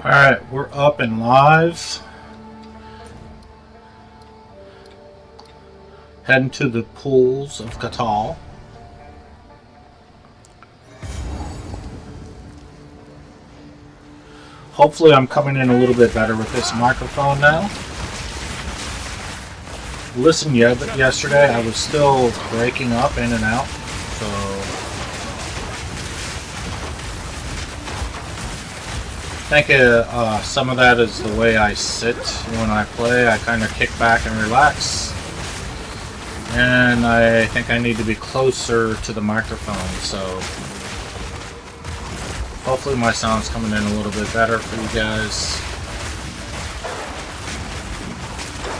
Alright, we're up and live. Heading to the pools of Catal. Hopefully I'm coming in a little bit better with this microphone now. Listen, yesterday I was still breaking up in and out, so I think some of that is the way I sit when I play. I kind of kick back and relax, and I think I need to be closer to the microphone, so hopefully my sound's coming in a little bit better for you guys.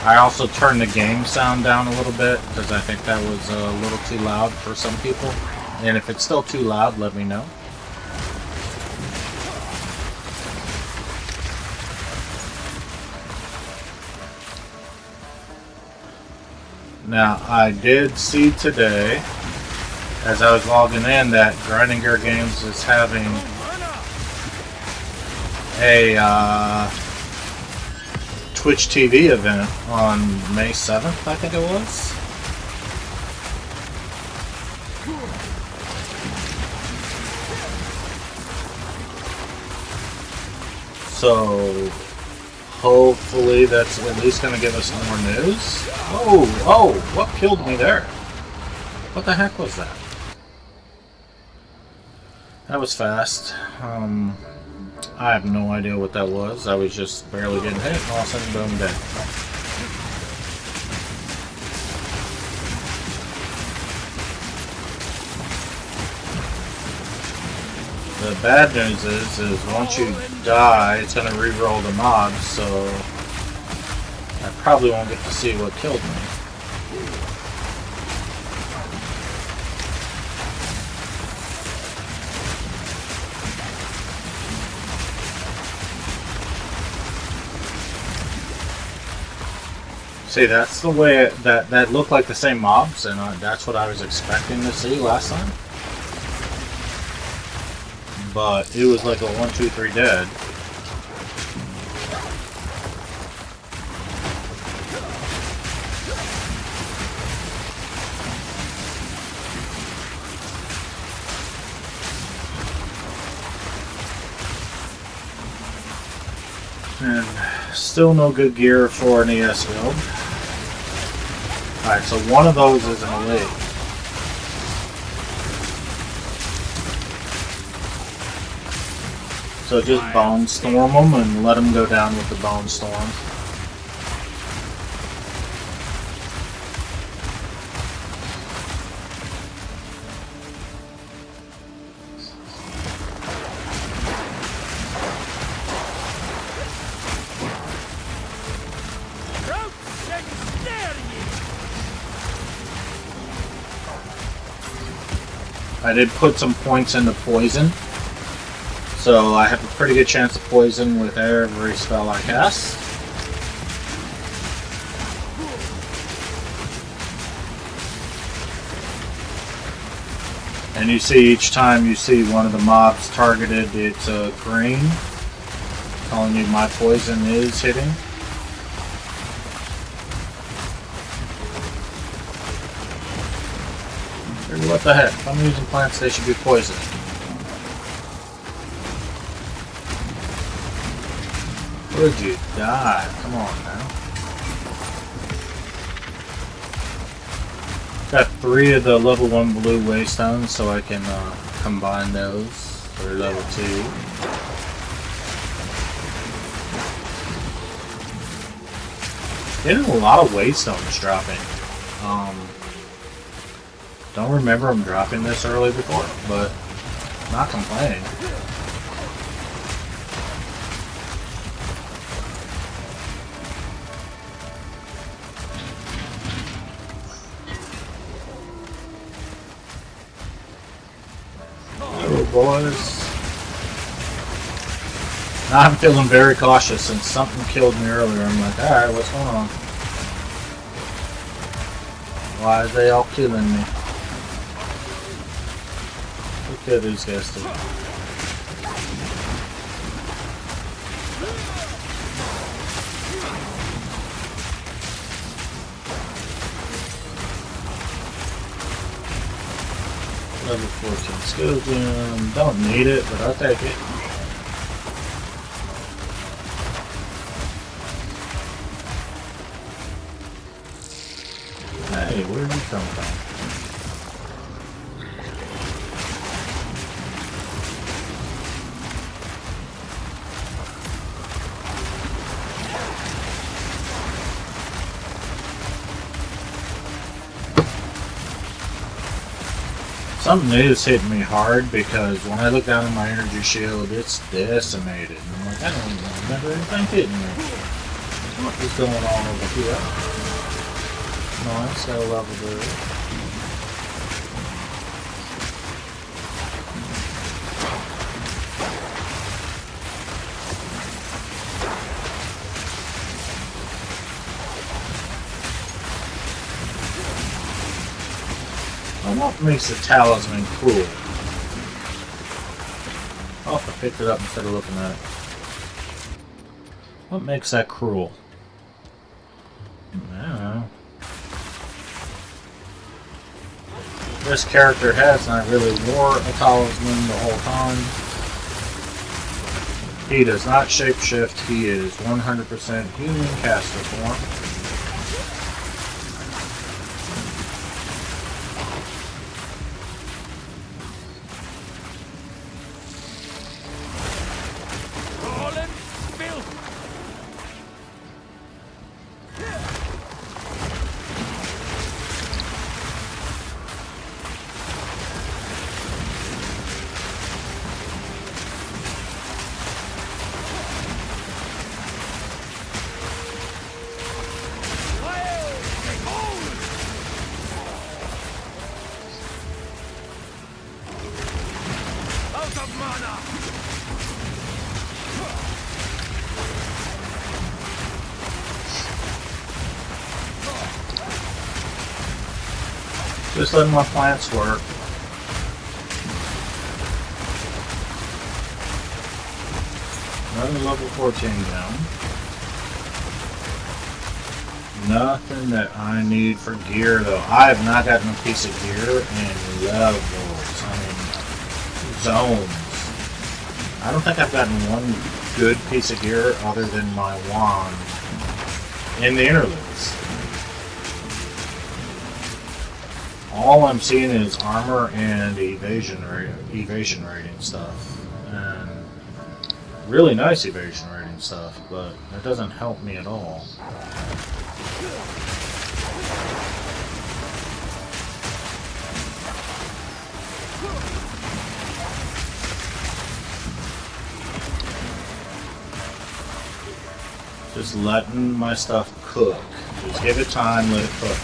I also turned the game sound down a little bit because I think that was a little too loud for some people, and if it's still too loud, let me know. Now, I did see today, as I was logging in, that Grinding Gear Games is having a Twitch TV event on May 7th, I think it was. So hopefully that's at least going to give us more news. Oh, what killed me there? What the heck was that? That was fast. I have no idea what that was. I was just barely getting hit, and all of a sudden, boom, dead. The bad news is once you die, it's going to re-roll the mobs, so I probably won't get to see what killed me. See, that's the way that looked like the same mobs, and that's what I was expecting to see last time. But it was like a 1, 2, 3 dead. And still no good gear for an ES build. Alright, so one of those is an elite. So just Bone Storm them and let them go down with the Bone Storm. I did put some points into poison, so I have a pretty good chance of poison with every spell I cast. And you see each time you see one of the mobs targeted, it's green, telling you my poison is hitting. What the heck? If I'm using plants, they should be poisoned. Would you die? Come on now. Got 3 of the level 1 blue waystones, so I can combine those for level 2. Getting a lot of waystones dropping. Don't remember them dropping this early before, but not complaining. Oh, boys. Now I'm feeling very cautious since something killed me earlier. I'm like, alright, what's going on? Why are they all killing me? Look at these guys do. Level 14 skill gem. Don't need it, but I'll take it. Hey, where did you come from? Something is hitting me hard because when I look down at my energy shield, it's decimated. And I'm like, I don't even remember anything hitting me. What is going on over here? Nice, got a level there. What makes the talisman cruel? Oh, I picked it up instead of looking at it. What makes that cruel? I don't know. This character has not really wore a talisman the whole time. He does not shapeshift. He is 100% human caster form. Just letting my plants work. Another level 14 down. Nothing that I need for gear though. I have not gotten a piece of gear in levels. I mean, zones. I don't think I've gotten one good piece of gear other than my wand in the interludes. All I'm seeing is armor and evasion rating stuff, and really nice evasion rating stuff, but that doesn't help me at all. Just letting my stuff cook. Just give it time, let it cook.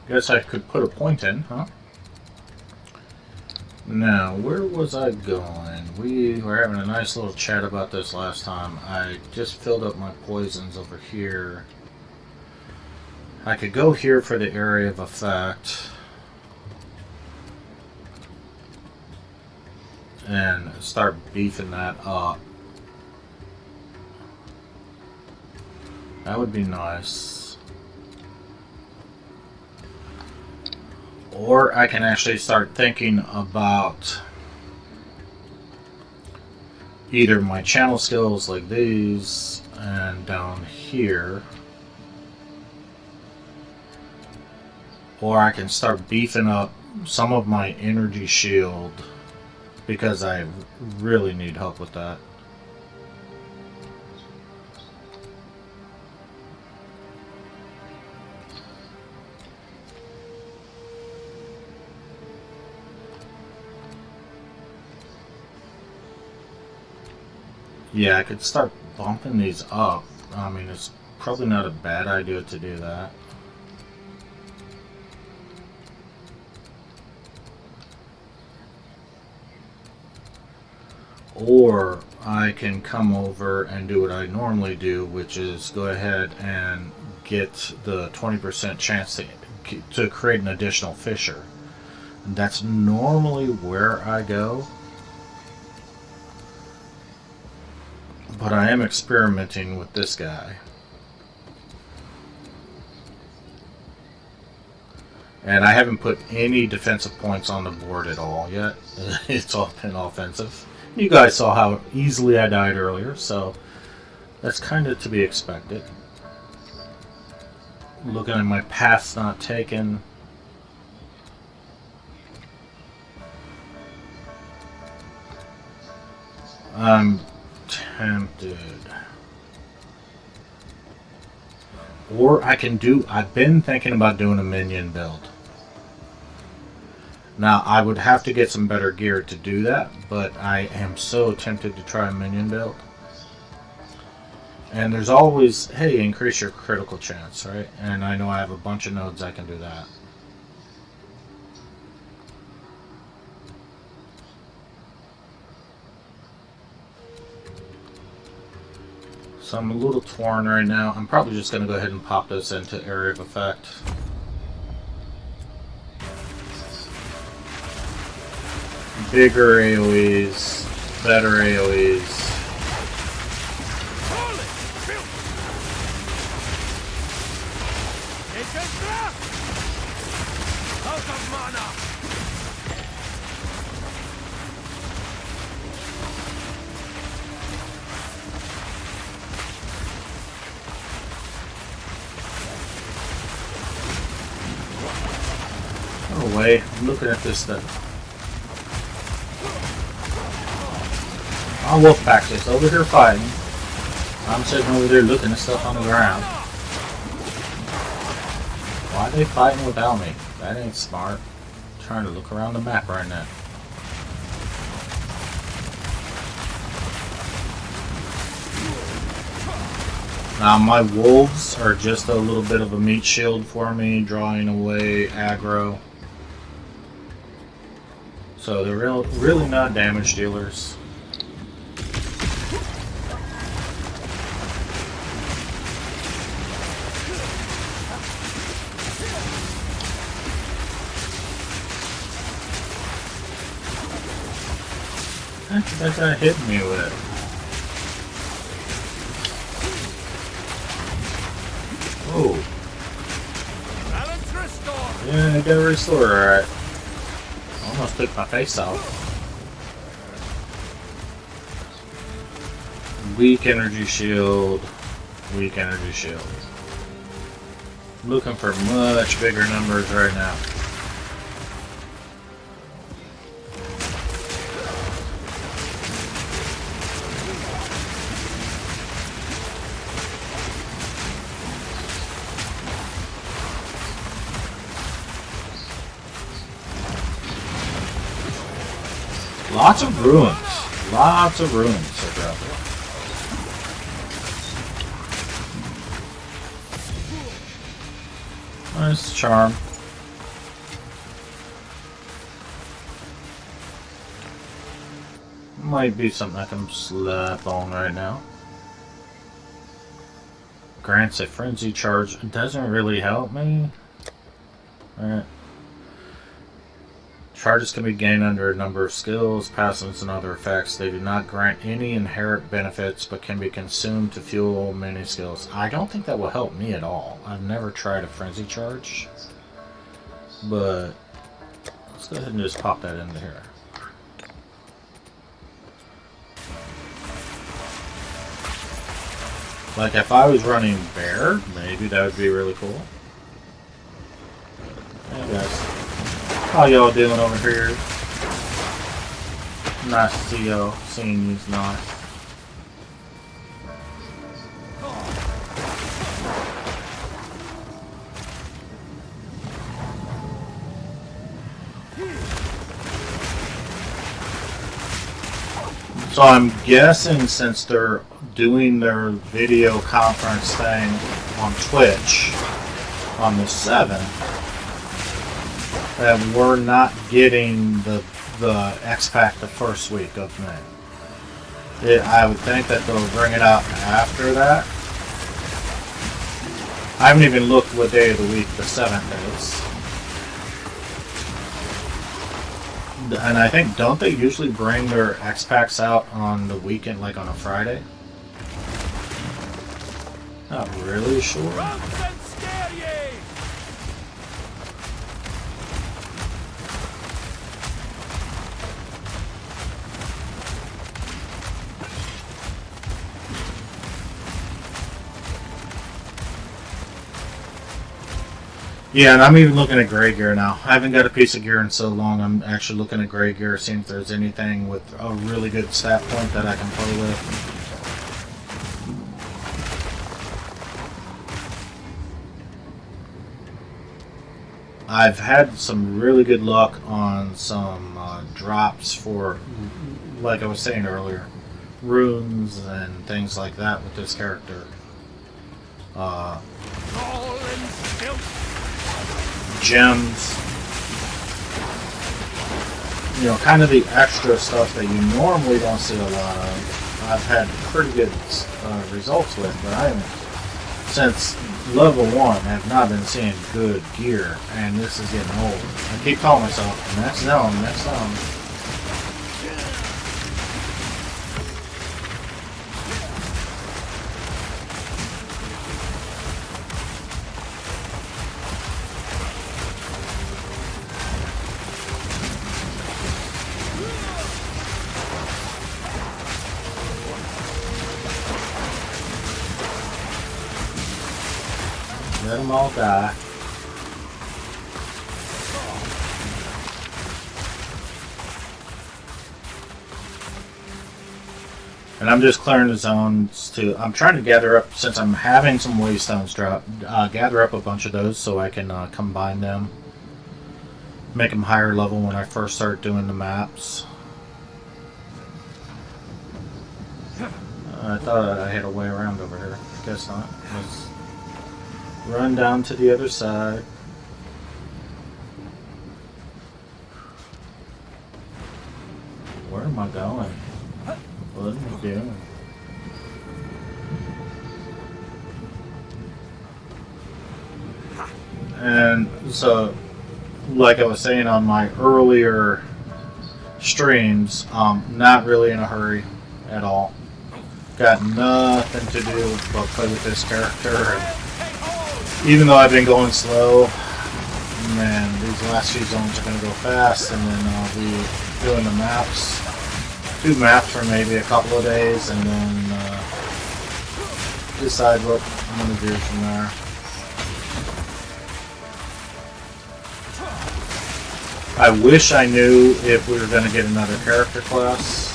Guess I could put a point in, huh? Now, where was I going? We were having a nice little chat about this last time. I just filled up my poisons over here. I could go here for the area of effect. And start beefing that up. That would be nice. Or I can actually start thinking about either my channel skills like these and down here, or I can start beefing up some of my energy shield because I really need help with that. Yeah, I could start bumping these up. I mean, it's probably not a bad idea to do that. Or I can come over and do what I normally do, which is go ahead and get the 20% chance to create an additional fissure. And that's normally where I go. But I am experimenting with this guy. And I haven't put any defensive points on the board at all yet. It's all been offensive. You guys saw how easily I died earlier, so that's kind of to be expected. Looking at my paths not taken. I'm tempted. Or I can do, I've been thinking about doing a minion build. Now, I would have to get some better gear to do that, but I am so tempted to try a minion build. And there's always, hey, increase your critical chance, right? And I know I have a bunch of nodes I can do that. So I'm a little torn right now. I'm probably just going to go ahead and pop this into Area of Effect. Bigger AoEs, better AoEs. No way, I'm looking at this stuff. Our Wolfpack is over here fighting. I'm sitting over there looking at stuff on the ground. Why are they fighting without me? That ain't smart. I'm trying to look around the map right now. Now my wolves are just a little bit of a meat shield for me, drawing away aggro. So they're really not damage dealers. What's that guy hitting me with? Oh. Yeah, I got a restore, alright. Almost took my face off. Weak energy shield. Weak energy shield. Looking for much bigger numbers right now. Lots of ruins. Lots of ruins are out there. Nice charm. Might be something I can slap on right now. Grants a frenzy charge. It doesn't really help me. Alright. Charges can be gained under a number of skills, passives, and other effects. They do not grant any inherent benefits, but can be consumed to fuel many skills. I don't think that will help me at all. I've never tried a frenzy charge, but Let's go ahead and just pop that into here. Like if I was running Bear, maybe that would be really cool. Hey guys, how y'all doing over here? Nice to see y'all. Seeing you's nice. So I'm guessing since they're doing their video conference thing on Twitch on the 7th, that we're not getting the X-Pack the first week of May. I would think that they'll bring it out after that. I haven't even looked what day of the week the 7th is. And I think, don't they usually bring their X-Packs out on the weekend, like on a Friday? Not really sure. Yeah, and I'm even looking at gray gear now. I haven't got a piece of gear in so long. I'm actually looking at gray gear, seeing if there's anything with a really good stat point that I can play with. I've had some really good luck on some drops for, like I was saying earlier, runes and things like that with this character. Gems, you know, kind of the extra stuff that you normally don't see a lot of. I've had pretty good results with, but I haven't, since level 1, have not been seeing good gear, and this is getting old. I keep telling myself, next zone, next zone. Let them all die. And I'm just clearing the zones to. I'm trying to gather up, since I'm having some waystones drop, gather up a bunch of those so I can combine them, make them higher level when I first start doing the maps. I thought I had a way around over here. Guess not. Let's run down to the other side. Where am I going? What am I doing? And so, like I was saying on my earlier streams, not really in a hurry at all. Got nothing to do but play with this character. And even though I've been going slow, man, these last few zones are going to go fast, and then I'll be doing the maps. Do maps for maybe a couple of days, and then decide what I'm going to do from there. I wish I knew if we were going to get another character class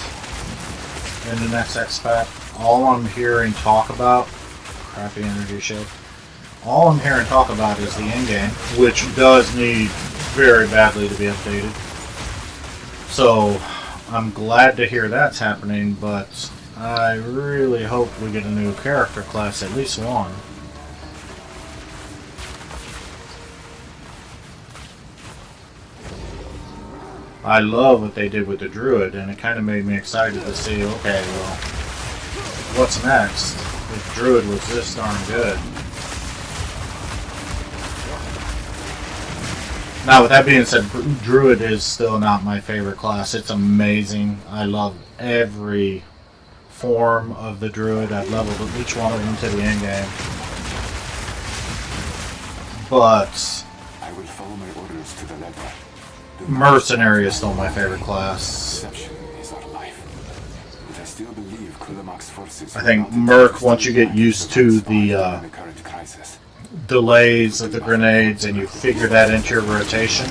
in the next X-Pack. All I'm hearing talk about, crappy energy shield, all I'm hearing talk about is the endgame, which does need very badly to be updated. So I'm glad to hear that's happening, but I really hope we get a new character class, at least one. I love what they did with the Druid, and it kind of made me excited to see, okay, well, what's next if Druid was this darn good? Now, with that being said, Druid is still not my favorite class. It's amazing. I love every form of the Druid. I've leveled each one of them to the end game. But I will follow my orders to the letter. Mercenary is still my favorite class. I think Merc, once you get used to the delays of the grenades and you figure that into your rotation,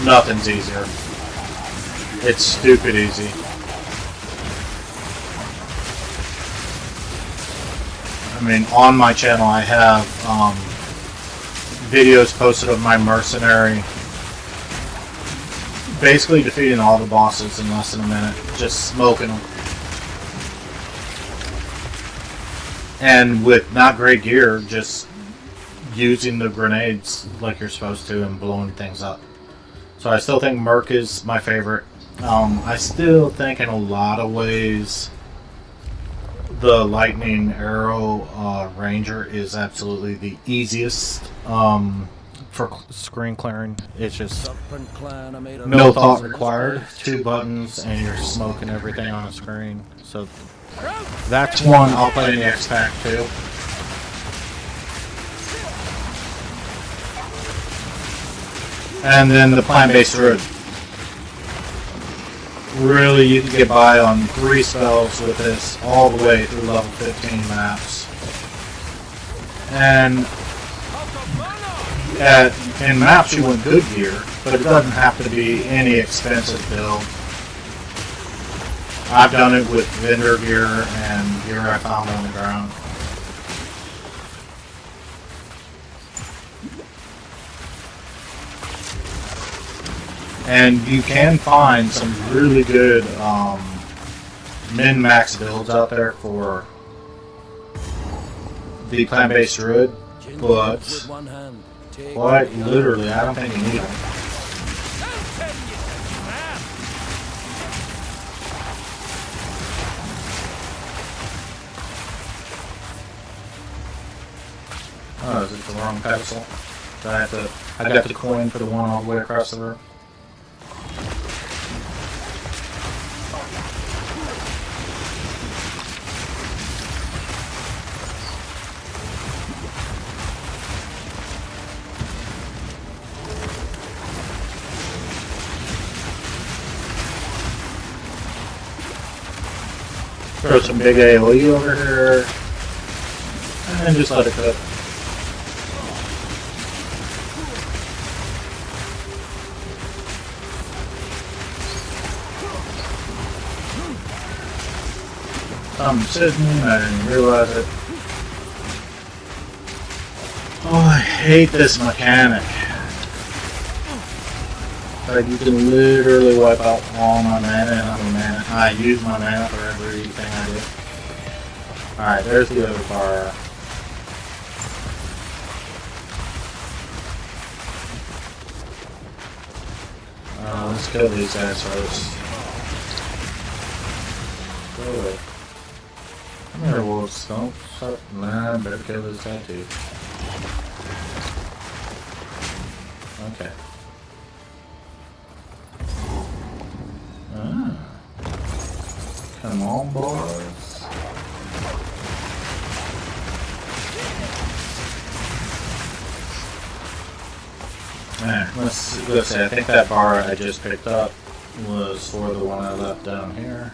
nothing's easier. It's stupid easy. I mean, on my channel I have videos posted of my Mercenary basically defeating all the bosses in less than a minute, just smoking them. And with not great gear, just using the grenades like you're supposed to and blowing things up. So I still think Merc is my favorite. I still think in a lot of ways the Lightning Arrow Ranger is absolutely the easiest for screen clearing. It's just no thought required. 2 buttons and you're smoking everything on the screen. So that's one I'll play in the X-Pack too. And then the plant-based Druid. Really, you can get by on 3 spells with this all the way through level 15 maps. And in maps you want good gear, but it doesn't have to be any expensive build. I've done it with vendor gear and gear I found on the ground. And you can find some really good min-max builds out there for the plant-based Druid, but quite literally, I don't think you need them. Oh, is it the wrong pedestal? I got the coin for the one all the way across the room. Throw some big AoE over here, and then just let it cook. I'm sitting, I didn't realize it. Oh, I hate this mechanic. Like, you can literally wipe out all my mana and other mana. I use my mana for everything I do. Alright, there's the other bar. Let's kill these guys first. Go away. Come here, wolves. Don't start. Nah, better kill this guy too. Okay. Come on, boys. Alright, let's see. I think that bar I just picked up was for the one I left down here.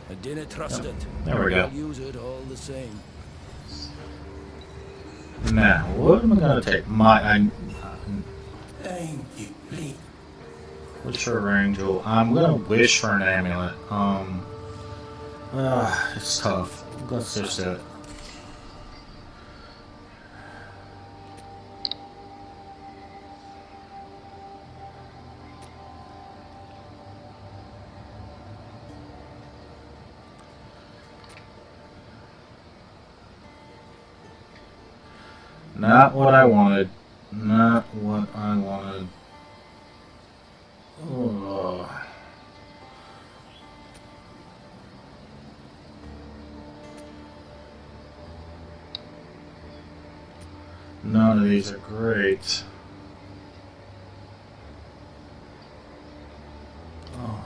I didn't trust it. There we go. I'll use it all the same. Now, what am I gonna take? What's your range? I'm gonna wish for an amulet. It's tough. Let's just do it. Not what I wanted. Not what I wanted. Oh. None of these are great. Oh.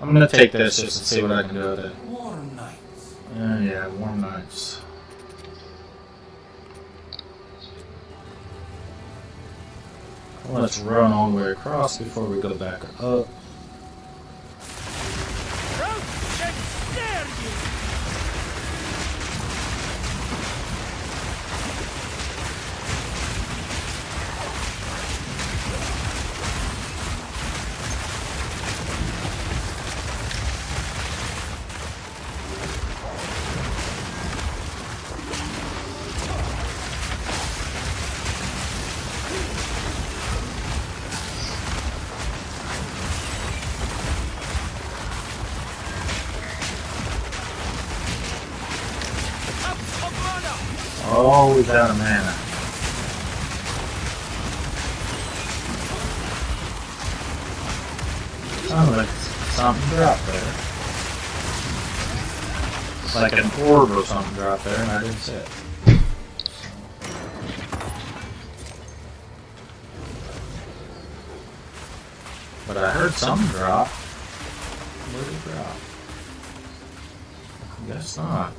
I'm gonna take this just to see what I can do with it. Warm nights. Yeah, warm nights. Let's run all the way across before we go back up. Oh, he's out of mana. Sounded like something dropped there. Like an orb or something dropped there, and I didn't see it. But I heard something drop. Where did it drop? Guess not.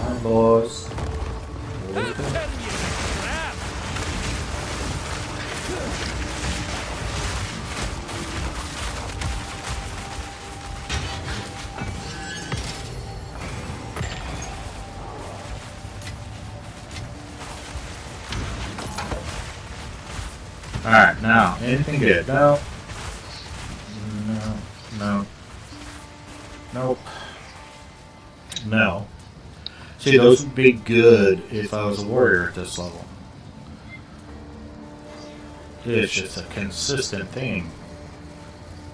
Come on, boys. Alright, now, anything good? No. No. No. Nope. No. See, those would be good if I was a warrior at this level. It's just a consistent thing.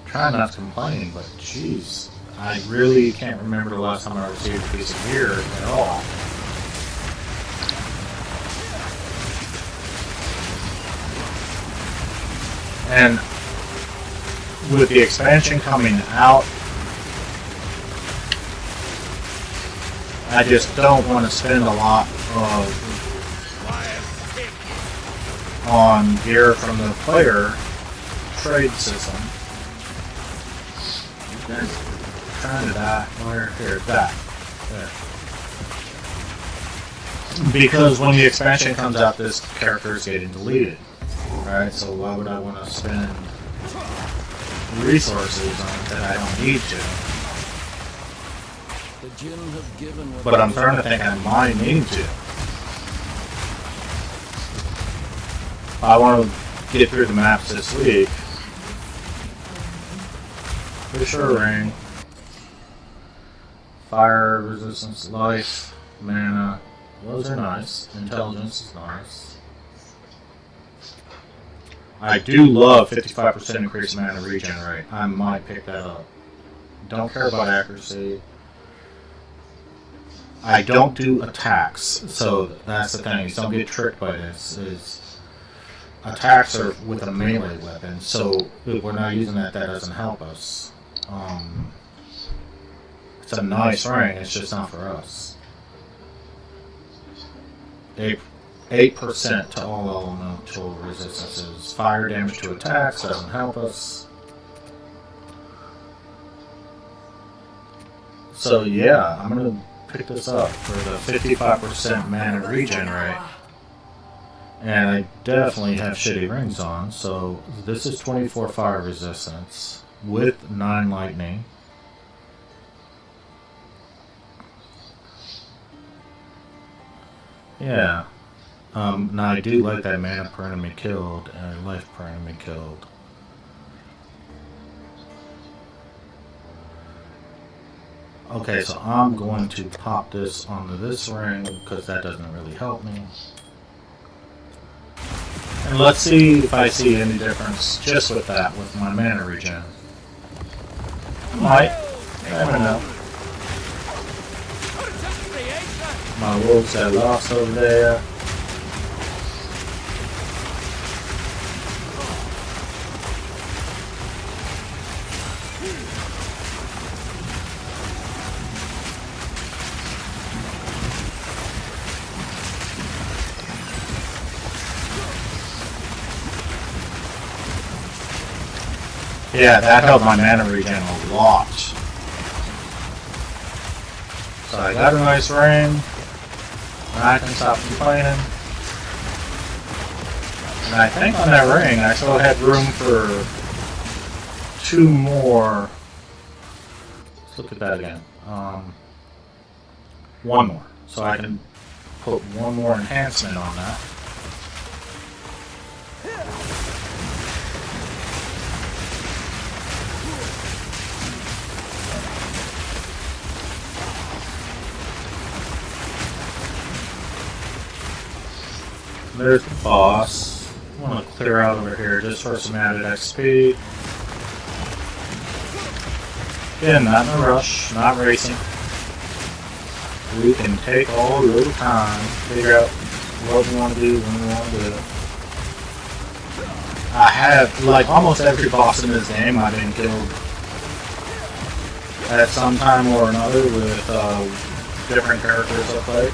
Try not to complain, but jeez, I really can't remember the last time I received a piece of gear at all. And with the expansion coming out, I just don't want to spend a lot on gear from the player trade system. Trying to die. Where? Here, die. There. Because when the expansion comes out, this character is getting deleted. Right? So why would I want to spend resources on it that I don't need to? But I'm starting to think I might need to. I want to get through the maps this week. For sure, rain. Fire, resistance, life, mana. Those are nice. Intelligence is nice. I do love 55% increased mana regenerate. I might pick that up. Don't care about accuracy. I don't do attacks, so that's the thing. Don't get tricked by this. Attacks are with a melee weapon, so if we're not using that, that doesn't help us. It's a nice ring, it's just not for us. 8% to all elemental resistances. Fire damage to attacks doesn't help us. So yeah, I'm going to pick this up for the 55% mana regenerate. And I definitely have shitty rings on, so this is 24 fire resistance with 9 lightning. Yeah. Now I do like that mana per enemy killed and life per enemy killed. Okay, so I'm going to pop this onto this ring because that doesn't really help me. And let's see if I see any difference just with that, with my mana regen. Might. You never know. My wolves got lost over there. Yeah, that helped my mana regen a lot. So I got a nice ring. I can stop complaining. And I think on that ring I still had room for 2 more. Let's look at that again. 1 more. So I can put 1 more enhancement on that. There's the boss. I want to clear out over here just for some added XP. Again, not in a rush, not racing. We can take all a little time, figure out what we want to do, when we want to do it. I have, like, almost every boss in this game I've been killed at some time or another with different characters I play.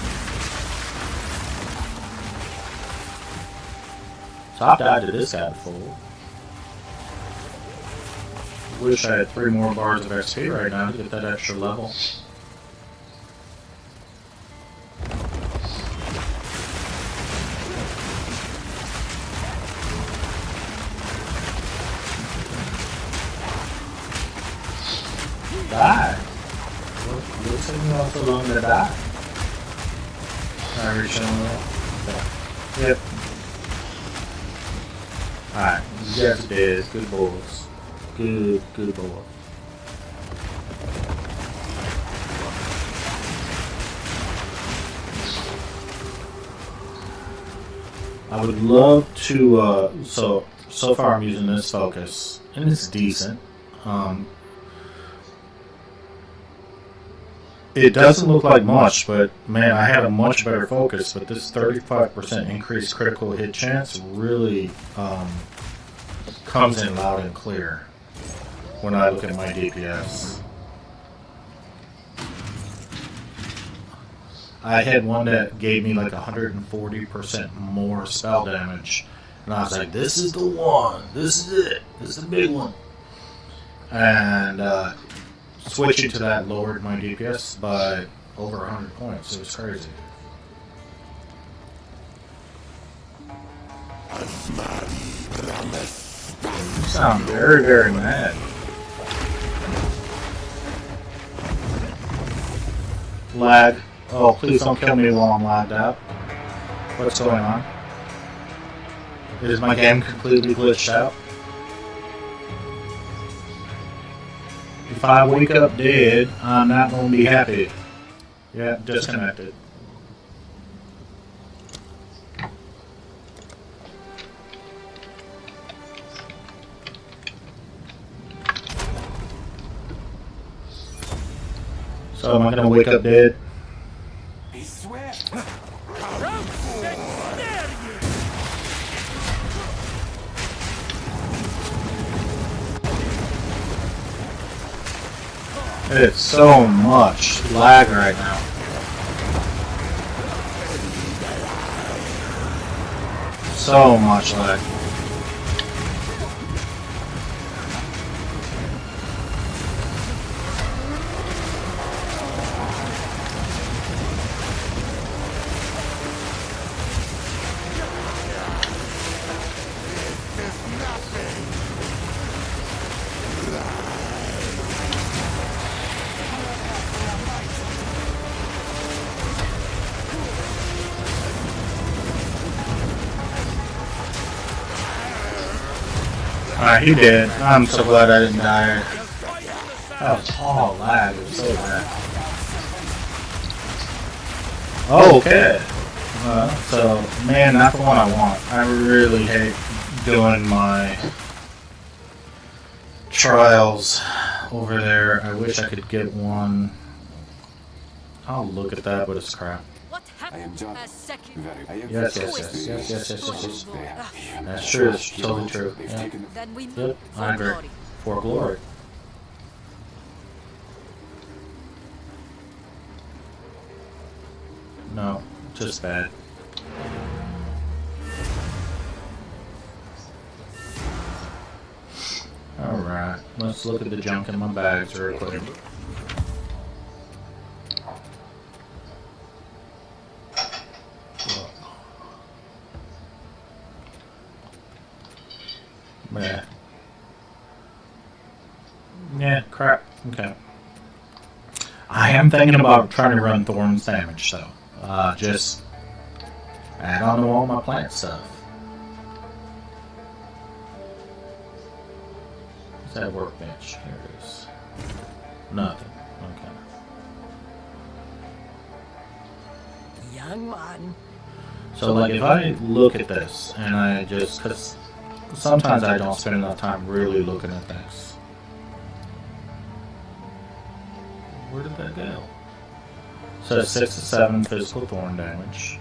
Top died to this guy before. Wish I had 3 more bars of XP right now to get that extra level. Die. What's taking you all so long to die? Alright, okay. Yep. Alright, you guys are dead. Good boys. Good boys. I would love to, so far I'm using this focus, and it's decent. It doesn't look like much, but man, I had a much better focus, but this 35% increased critical hit chance really comes in loud and clear when I look at my DPS. I had one that gave me like 140% more spell damage, and I was like, this is the one, this is it, this is the big one. And switching to that lowered my DPS by over 100 points. It was crazy. You sound very, very mad. Lag. Oh, please don't kill me while I'm lagged out. What's going on? Is my game completely glitched out? If I wake up dead, I'm not going to be happy. Yeah, disconnected. So am I going to wake up dead? It's so much lag right now. So much lag. Alright, he did. I'm so glad I didn't die. That was all lag. It was so bad. Oh, okay. So, man, not the one I want. I really hate doing my trials over there. I wish I could get one. I'll look at that, but it's crap. I am John. Yes. That's true. That's totally true. Yeah. Then we Yep, move I agree. glory. For glory. No, just bad. Alright, let's look at the junk in my bags real quick. Yeah. Yeah, crap. Okay. I am thinking about trying to run Thorns damage, though. Just add on to all my plant stuff. What's that workbench? Here it is. Nothing. Okay. Young man. So, like, if I look at this, and I just... Because sometimes I don't spend enough time really looking at things. Where did that go? So 6 to 7 physical thorn damage.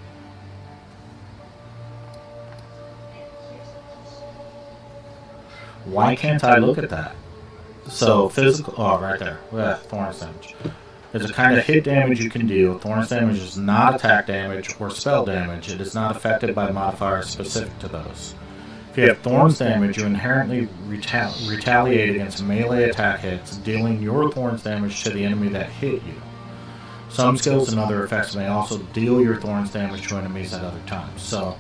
Why can't I look at that? So physical, oh right there, yeah, thorn damage. There's a kind of hit damage you can do. Thorn damage is not attack damage or spell damage. It is not affected by modifiers specific to those. If you have Thorns damage, you inherently retaliate against melee attack hits, dealing your Thorns damage to the enemy that hit you. Some skills and other effects may also deal your Thorns damage to enemies at other times. So,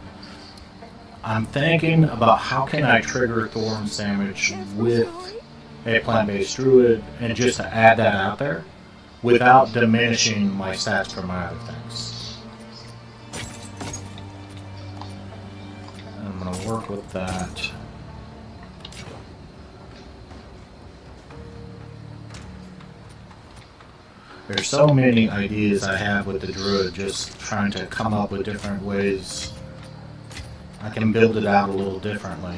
I'm thinking about how can I trigger Thorns damage with a plant-based druid, and just to add that out there, without diminishing my stats for my other things. I'm going to work with that. There's so many ideas I have with the Druid, just trying to come up with different ways I can build it out a little differently.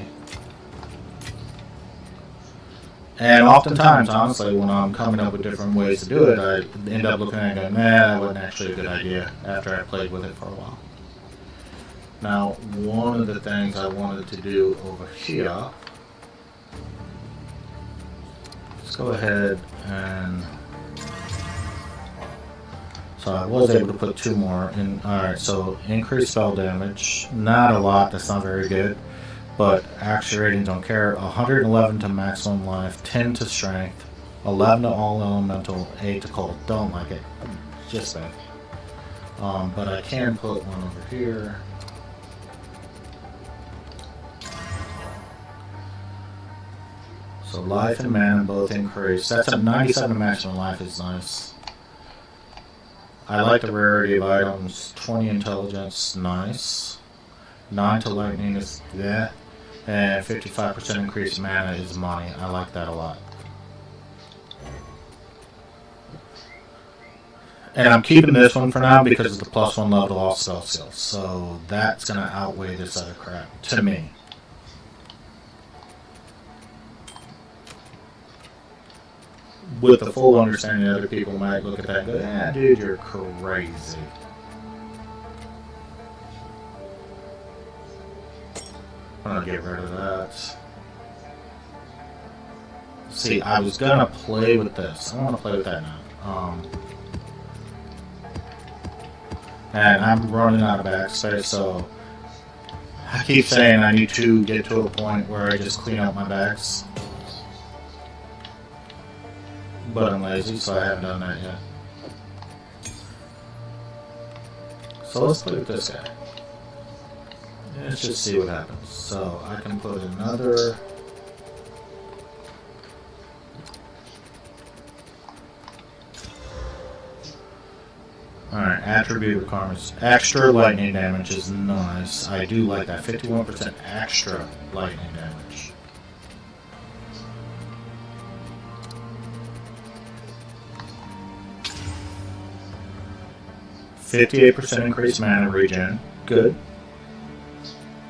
And oftentimes, honestly, when I'm coming up with different ways to do it, I end up looking at it and going, nah, that wasn't actually a good idea after I played with it for a while. Now, one of the things I wanted to do over here, let's go ahead and, so I was able to put 2 more in. Alright, so increase spell damage, not a lot, that's not very good, but action ratings don't care. 111 to maximum life, 10 to strength, 11 to all elemental, 8 to cold. Don't like it, just bad. But I can put one over here. So life and mana both increase. That's a 97 maximum life is nice. I like the rarity of items. 20 intelligence, nice. 9 to lightning is yeah. And 55% increased mana is money. I like that a lot. And I'm keeping this one for now because it's the +1 level to all spell skills. So that's going to outweigh this other crap, to me. With the full understanding that other people might look at that and go, ah, dude, you're crazy. I'm gonna get rid of that. See, I was gonna play with this. I want to play with that now. And I'm running out of backspace, so I keep saying I need to get to a point where I just clean out my bags. But I'm lazy, so I haven't done that yet. So let's play with this guy. Let's just see what happens. So I can put another... Alright, attribute requirements. Extra lightning damage is nice. I do like that. 51% extra lightning damage. %58 increased mana regen. Good.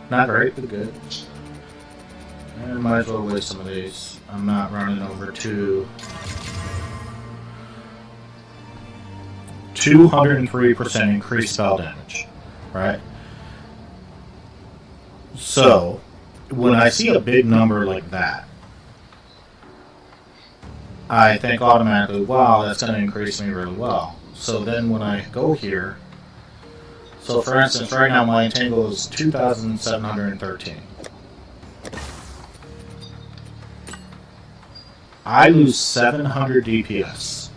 Not great, but good. And might as well waste some of these. I'm not running over to 203% increased spell damage. Right? So, when I see a big number like that, I think automatically, wow, that's going to increase me really well. So then when I go here, so for instance, right now my entangle is 2,713. I lose 700 DPS.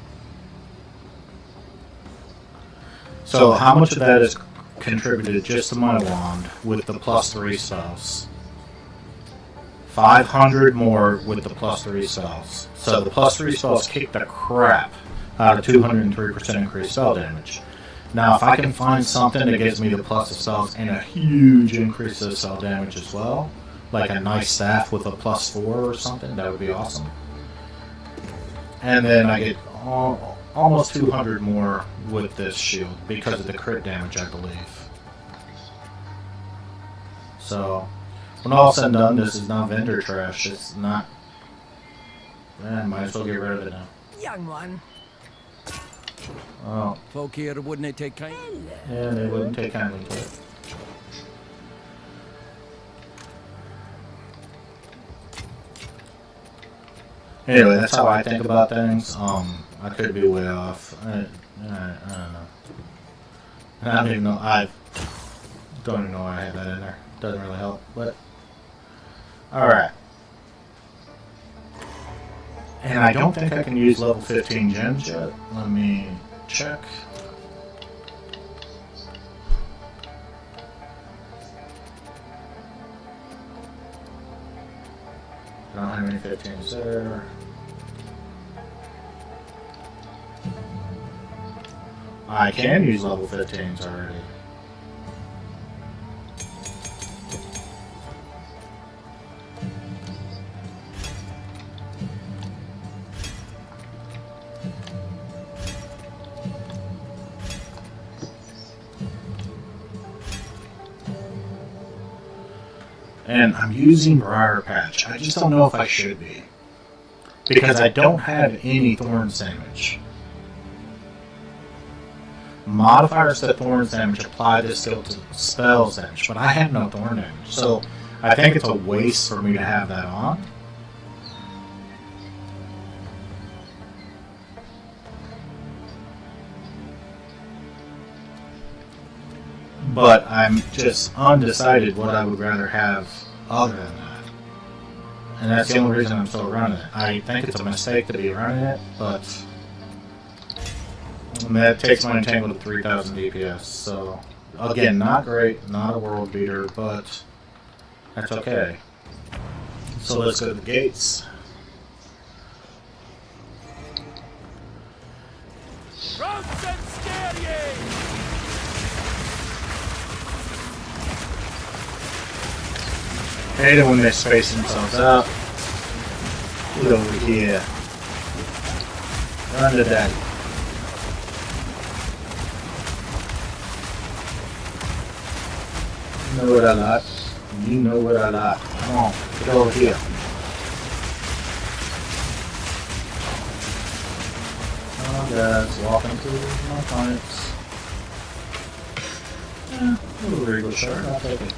So how much of that is contributed just to my wand with the +3 spells? 500 more with the +3 spells. So the +3 spells kick the crap out of 203% increased spell damage. Now if I can find something that gives me the plus of spells and a huge increase of spell damage as well, like a nice staff with a +4 or something, that would be awesome. And then I get almost 200 more with this shield because of the crit damage, I believe. So when all said and done, this is not vendor trash. It's not. Might as well get rid of it now. Young one. Oh. Folk here wouldn't take kind. Yeah, they wouldn't take kindly to it. Anyway, that's how I think about things. I could be way off. I don't know. I don't even know. I don't even know why I had that in there. Doesn't really help, but alright. And I don't think I can use level 15 gems yet. Let me check. I don't have any 15s there. I can use level 15s already. And I'm using Briar Patch. I just don't know if I should be. Because I don't have any Thorns damage. Modifiers to Thorns damage apply this skill to spells damage, but I have no Thorn damage. So I think it's a waste for me to have that on. But I'm just undecided what I would rather have other than that. And that's the only reason I'm still running it. I think it's a mistake to be running it, but that takes my entangle to 3,000 DPS. So, again, not great, not a world beater, but that's okay. So let's go to the gates. Hate it when they space themselves out. Get over here. Run to daddy. You know what I like. You know what I like. Come on, get over here. Oh, guys, walking through my clients. A little regal shirt, I'll take it.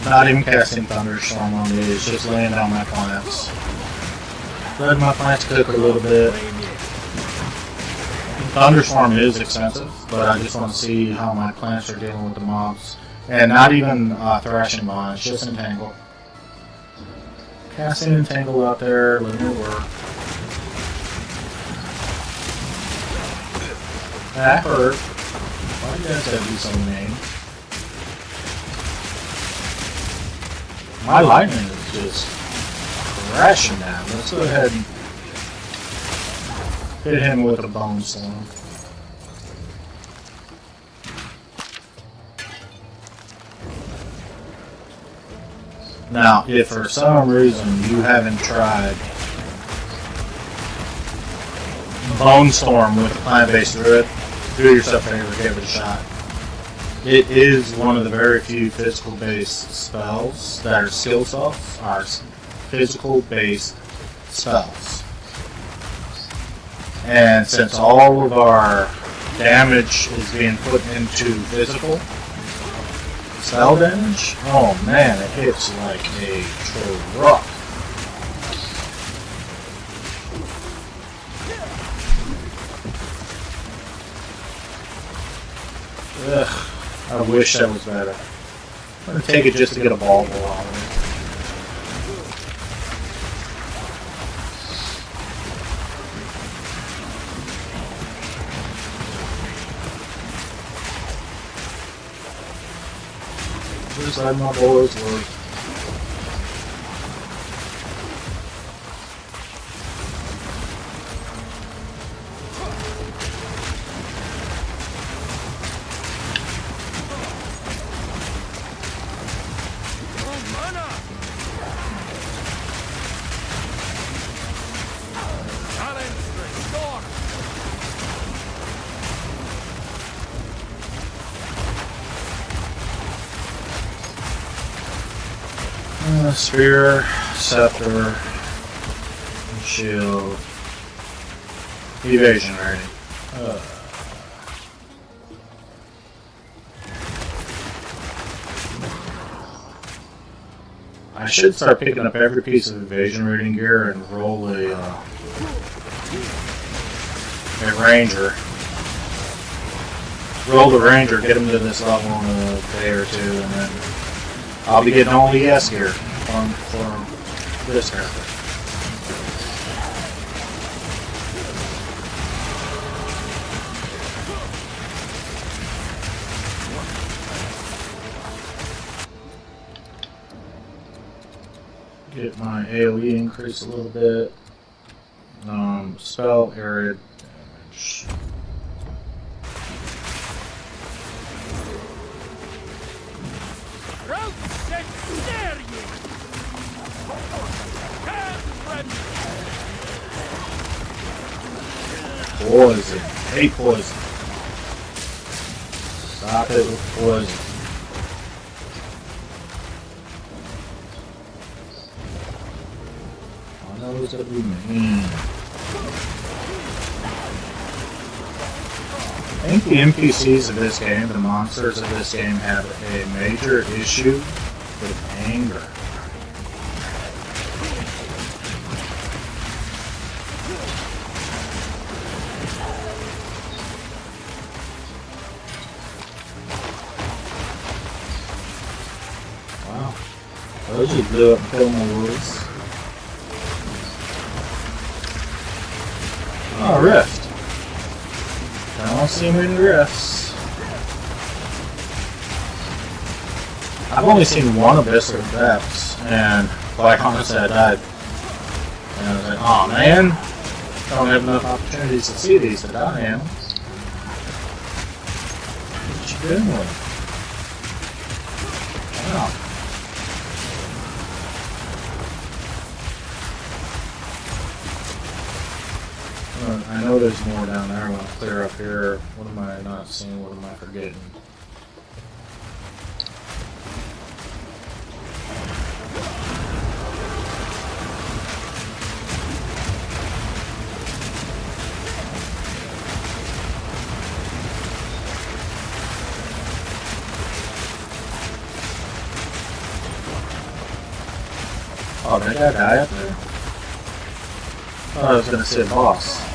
Not even casting Thunderstorm on these, just laying down my plants. Letting my plants cook a little bit. Thunderstorm is expensive, but I just want to see how my plants are dealing with the mobs. And not even Thrashing Bonds, just Entangle. Casting Entangle out there, letting it work. That hurt. Why do you guys have to be so mean? My lightning is just crashing down. Let's go ahead and hit him with a Bone Storm. Now, if for some reason you haven't tried Bone Storm with a plant-based Druid, do yourself a favor, give it a shot. It is one of the very few physical-based spells that are skill spells, are physical-based spells. And since all of our damage is being put into physical spell damage, oh man, it hits like a truck. Ugh, I wish that was better. I'm gonna take it just to get a ball out of it. Just like my boys were. Spear, scepter, shield, evasion rating. I should start picking up every piece of evasion rating gear and roll a ranger. Roll the ranger, get him to this level in a day or two, and then I'll be getting all the ES gear from this character. Get my AoE increase a little bit. Spell area damage. Poison. Hate poison. Stop it with poison. I know it's gonna be mean. I think the NPCs of this game, the monsters of this game, have a major issue with anger. Wow. Those just blew up and killed my wolves. Oh, rift. I don't see many rifts. I've only seen one abyssal depths, and like honestly, I died. And I was like, oh man, don't have enough opportunities to see these to die in. What you doing with? Wow. I know there's more down there. I want to clear up here. What am I not seeing? What am I forgetting? Oh, did that guy up there? Oh, I was going to say boss.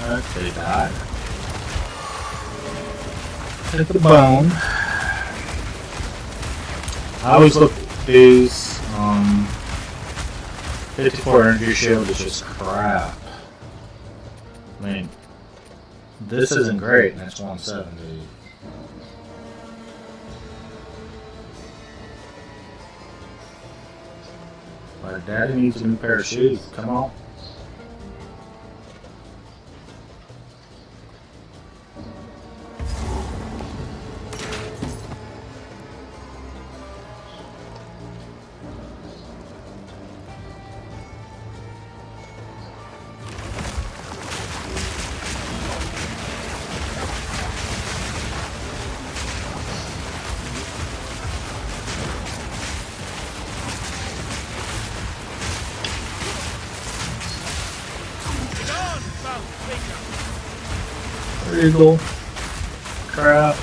Okay, died. Hit the bone. I always look at these. 54 energy shield is just crap. I mean, this isn't great, and it's 170. But Daddy needs a new pair of shoes. Come on. Eagle. Crap.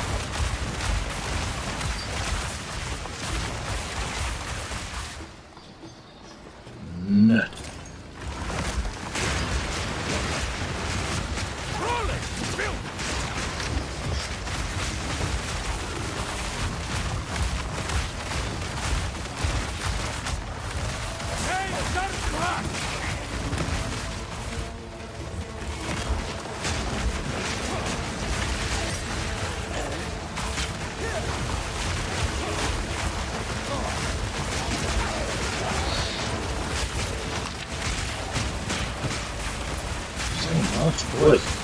What is it?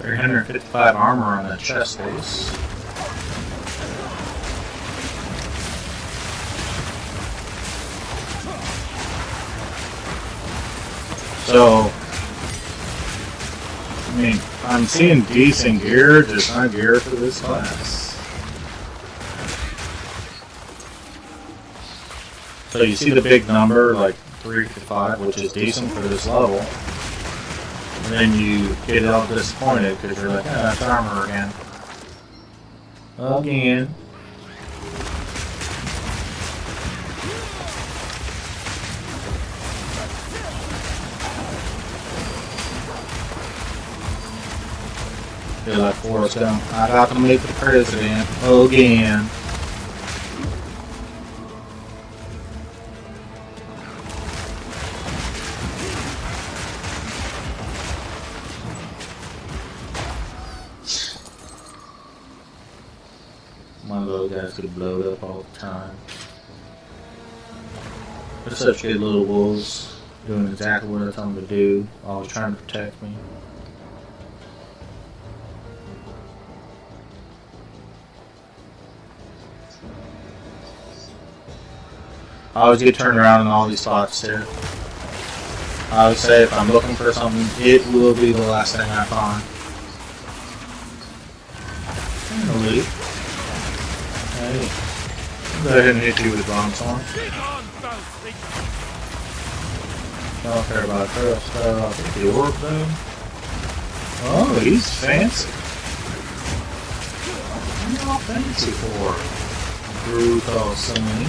$355 armor on that chest base. So, I mean, I'm seeing decent gear, just not gear for this class. So you see the big number, like 355, which is decent for this level. And then you get all disappointed because you're like, oh, that's armor again. Again. Feel like Forrest Gump. I got to meet the president again. One of those guys could blow it up all the time. They're such good little wolves, doing exactly what I tell them to do, always trying to protect me. I always get turned around in all these spots too. I would say if I'm looking for something, it will be the last thing I find. And a loot. Hey. Go ahead and hit you with bomb song. I don't care about curl stuff. The orb though. Oh, he's fancy. What are you all fancy for? Druid calls something.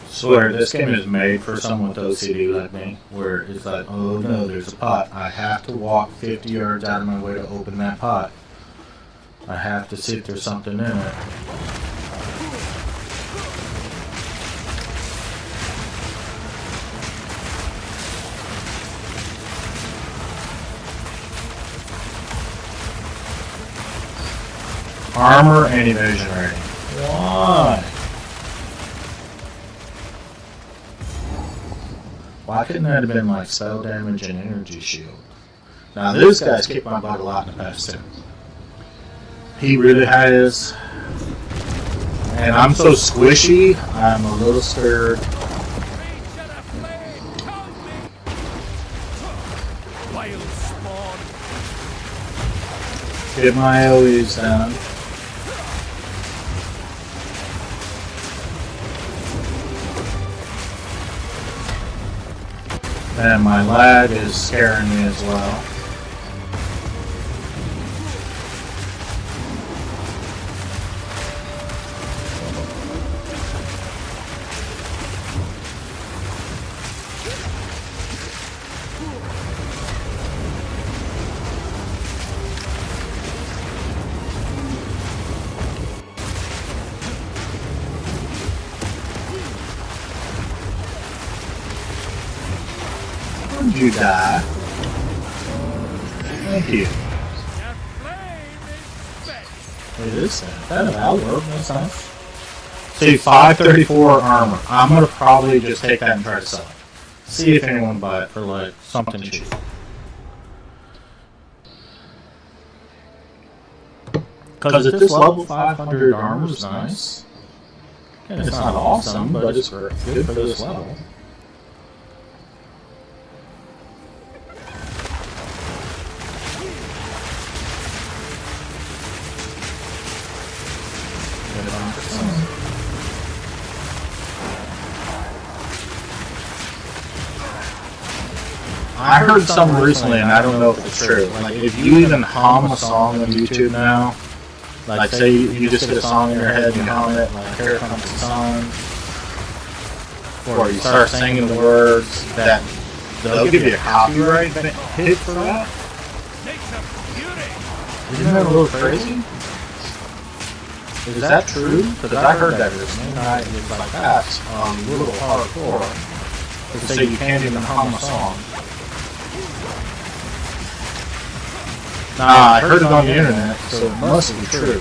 Swear, this game is made for someone with OCD like me, where it's like, oh no, there's a pot. I have to walk 50 yards out of my way to open that pot. I have to see if there's something in it. Armor and evasion rating. Why? Why couldn't that have been like spell damage and energy shield? Now this guy's kicked my butt a lot in the past too. He really has. And I'm so squishy, I'm a little scared. Get my AoEs down. And my lag is scaring me as well. Would you die? Thank you. What is that? That Valor? That's nice. See, 534 armor. I'm gonna probably just take that and try to sell it. See if anyone will buy it for like something cheap. Because at this level, 500 armor is nice. And it's not awesome, but it's good for this level. I heard something recently, and I don't know if it's true. Like, if you even hum a song on YouTube now, like say you just get a song in your head and you hum it, like here comes the sun, or you start singing the words, that they'll give you a copyright hit for that. Isn't that a little crazy? Is that true? Because I heard that recently, and I was like, that's a little hardcore to say you can't even hum a song. Nah, I heard it on the internet, so it must be true.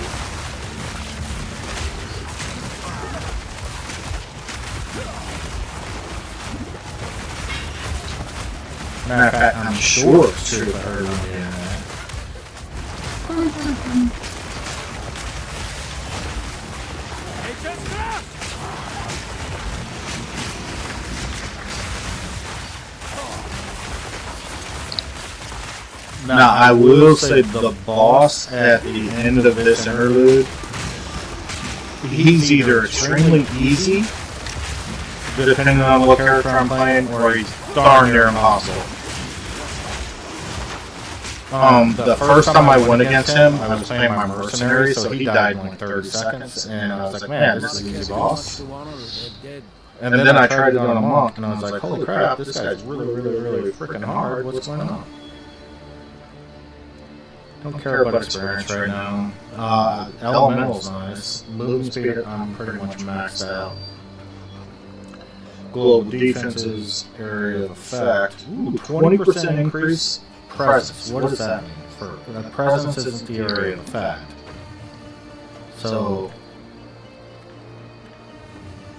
Matter of fact, I'm sure it's true if I heard it on the internet. Now, I will say the boss at the end of this interlude, he's either extremely easy, depending on what character I'm playing, or he's darn near impossible. The first time I went against him, I was playing my mercenary, so he died in like 30 seconds, and I was like, man, this is an easy boss. And then I tried it on a monk, and I was like, holy crap, this guy's really freaking hard, what's going on? Don't care about experience right now. Elemental's nice. Movement speed, I'm pretty much maxed out. Global defenses, area of effect. Ooh, 20% increase. Presence. What does that mean? For presence isn't the area of effect. So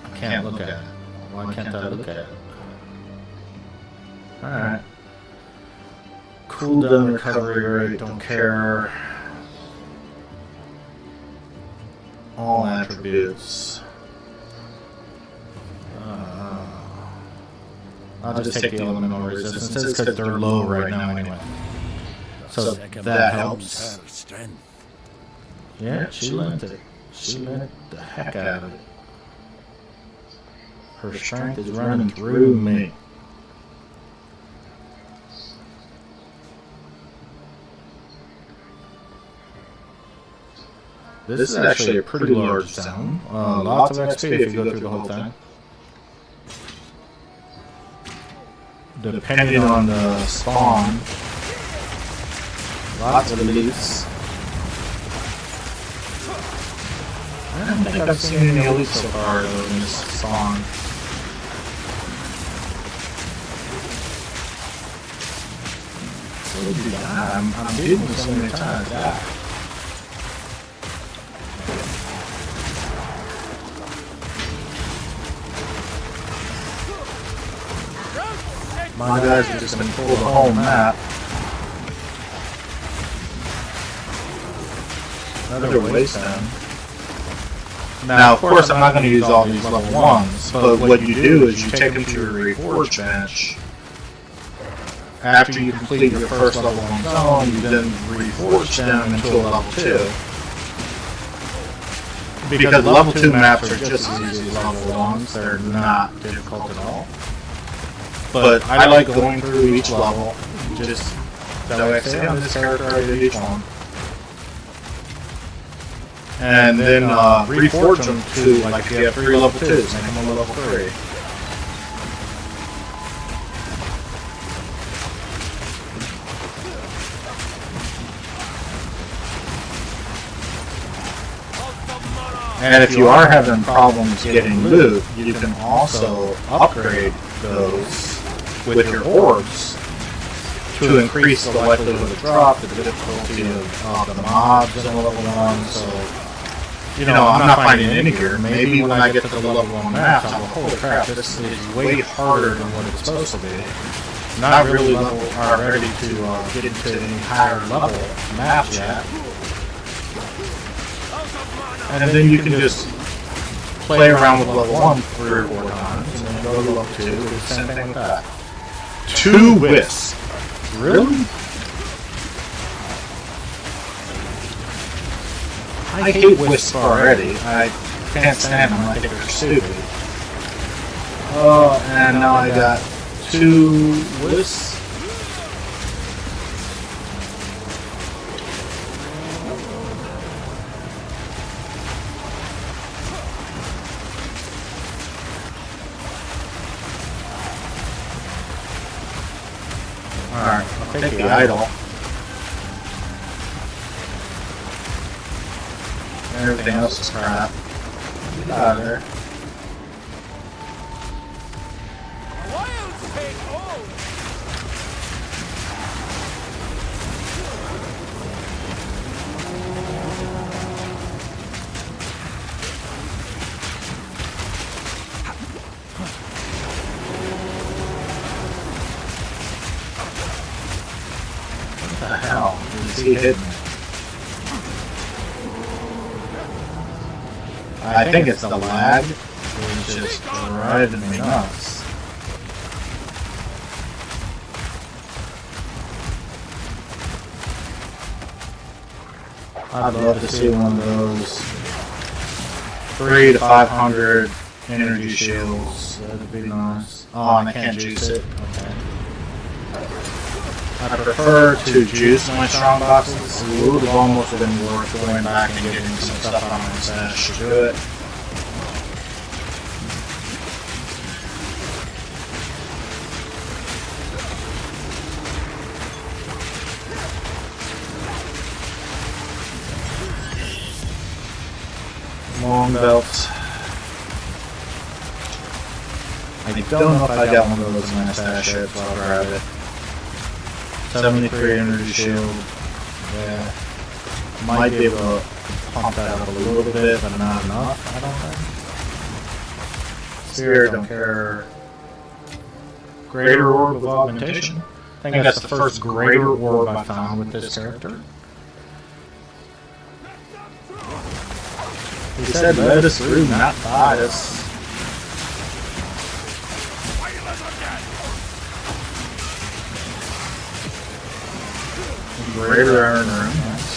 I can't look at it. Why can't I look at it? Alright. Cooldown recovery rate, don't care. All attributes. I'll just take the elemental resistances because they're low right now anyway. So that helps. Yeah, she lent it. She lent the heck out of it. Her strength is running through me. This is actually a pretty large zone. Lots of XP if you go through the whole thing. Depending on the spawn. Lots of elites. I don't think I've seen any elites so far though in this spawn. What did you die? I'm beating you so many times. Die. My guys are just going to pull the whole map. Another wasteland. Now, of course, I'm not going to use all these level 1s, but what you do is you take them to your reforge bench. After you complete your first level 1 zone, you then reforge them into a level 2. Because level 2 maps are just as easy as level 1s, they're not difficult at all. But I like going through each level, just that way I say, on this character I did each one. And then reforge them to, like if you have 3 level 2s, make them a level 3. And if you are having problems getting loot, you can also upgrade those with your orbs to increase the likelihood of drop, the difficulty of the mobs in level 1. So, you know, I'm not finding it in here. Maybe when I get to the level 1 maps, I'm like, holy crap, this is way harder than what it's supposed to be. Not really ready to get into any higher level maps yet. And then you can just play around with level 1 3 or 4 times, and then go to level 2, do the same thing with that. 2 wisps. Really? I hate wisps already. I can't stand them. I think they're stupid. Oh, and now I got 2 wisps. Alright, I'll take the idol. Everything else is crap. Get out of there. What the hell? Is he hitting me? I think it's the lag, which is just driving me nuts. I'd love to see one of those 300 to 500 energy shields. That'd be nice. Oh, and I can't juice it. Okay. I prefer to juice my strong boxes. It would have almost been worth going back and getting some stuff on my stash to do it. Long belts. I don't know if I got one of those in my stash yet, so I'll grab it. 73 energy shield. Yeah. Might be able to pump that up a little bit, but not enough, I don't think. Spirit don't care. Greater Orb of Augmentation. I think that's the first Greater Orb I found with this character. He said let us through, not fight us. Greater Iron Room, nice.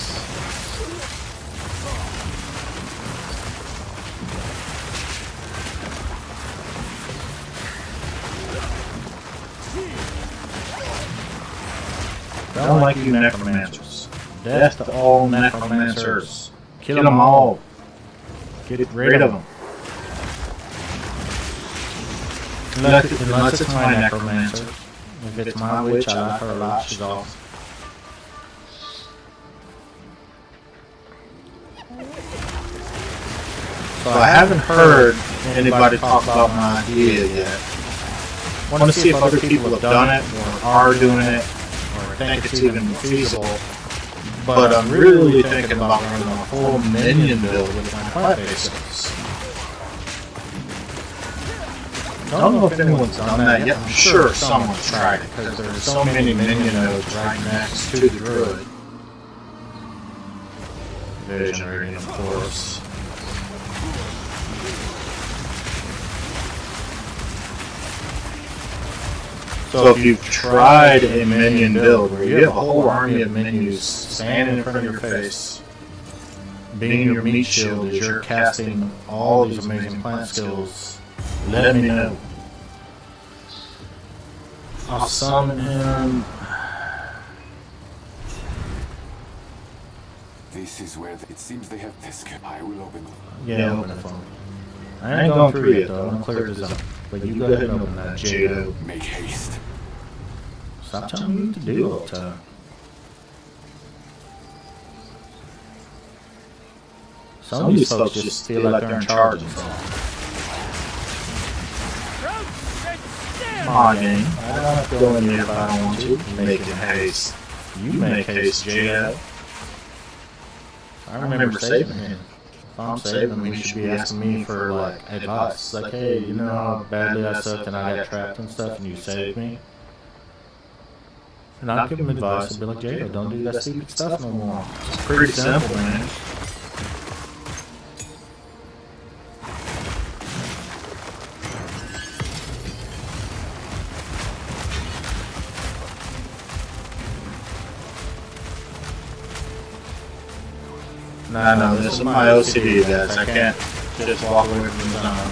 Don't like you necromancers. Death to all necromancers. Kill them all. Get rid of them. Unless it's my necromancer. If it's my witch, I like her a lot. She's awesome. So I haven't heard anybody talk about my idea yet. I want to see if other people have done it, or are doing it, or think it's even feasible. But I'm really thinking about running a full minion build with my plant basics. I don't know if anyone's done that yet. I'm sure someone's tried it, because there's so many minion nodes right next to the Druid. Visionary, of course. So if you've tried a minion build where you have a whole army of minions standing in front of your face, being your meat shield as you're casting all these amazing plant skills, let me know. I'll summon him. This is where it seems they have this. I will open them. Yeah, open it for me. I ain't going through yet though, I'm clear this up. But you go ahead and open that, Jado. Make haste. Stop telling me what to do all the time. Some of these folks just feel like they're in charge of stuff. Come on, game. I don't have to go in there if I don't want to. Making haste. You make haste, J.O. I remember saving him. If I'm saving him, he should be asking me for, like, advice. Like, hey, you know how badly I sucked and I got trapped and stuff and you saved me? And I'd give him advice and be like, J.O., don't do that stupid stuff no more. It's pretty simple, man. No, this is my OCD, guys. I can't just walk away from the zone.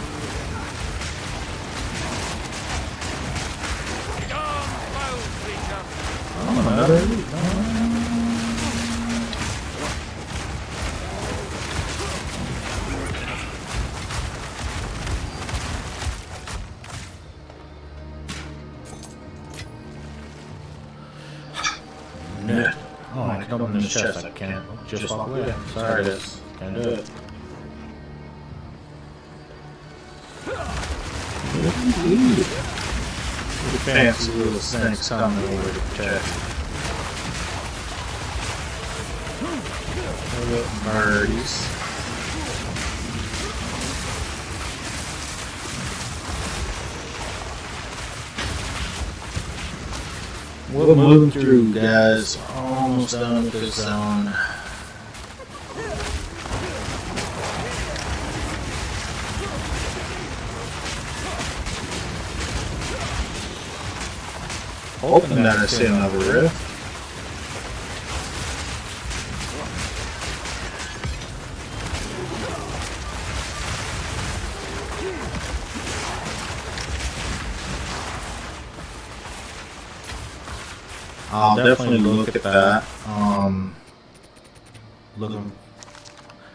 Oh, I can open this chest. I can't just walk away. Sorry, this. Can't do it. Fancy little snakes coming over to protect. Little birdies. We'll move through, guys. Almost done with this zone. Hoping that I see another rift. I'll definitely look at that.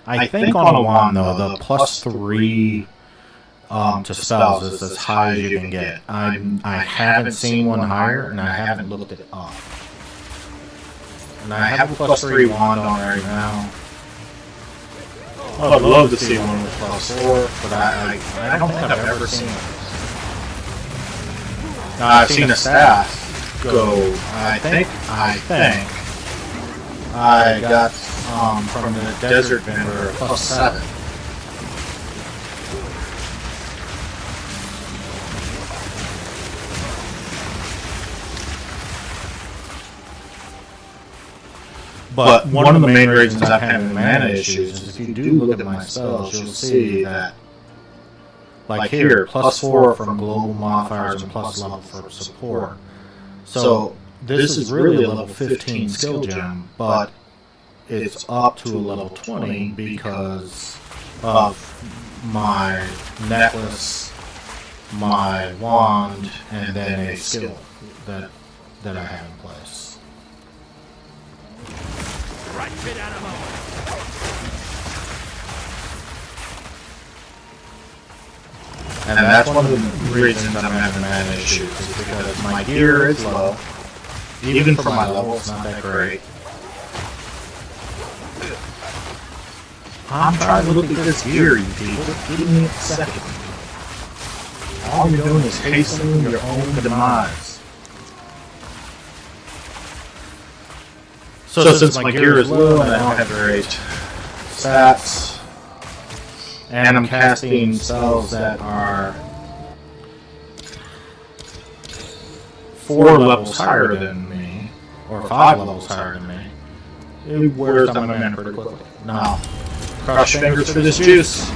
I think on a wand though, the +3 to spells is as high as you can get. I haven't seen one higher, and I haven't looked it up. And I have a +3 wand on right now. I'd love to see one with +4, but I don't think I've ever seen it. I've seen a staff go. I think I got from the desert vendor a +7. But one of the main reasons I'm having mana issues is if you do look at my spells, you'll see that, like here, +4 from global modifiers and plus level for support. So this is really a level 15 skill gem, but it's up to a level 20 because of my necklace, my wand, and then a skill that I have in place. And that's one of the reasons I'm having mana issues, is because my gear is low. Even for my level, it's not that great. I'm trying to look at this gear, you people. Give me a second. All you're doing is hastening your own demise. So since my gear is low and I don't have great stats, and I'm casting spells that are 4 levels higher than me, or 5 levels higher than me, it wears down my mana pretty quickly. Now, cross your fingers for this juice.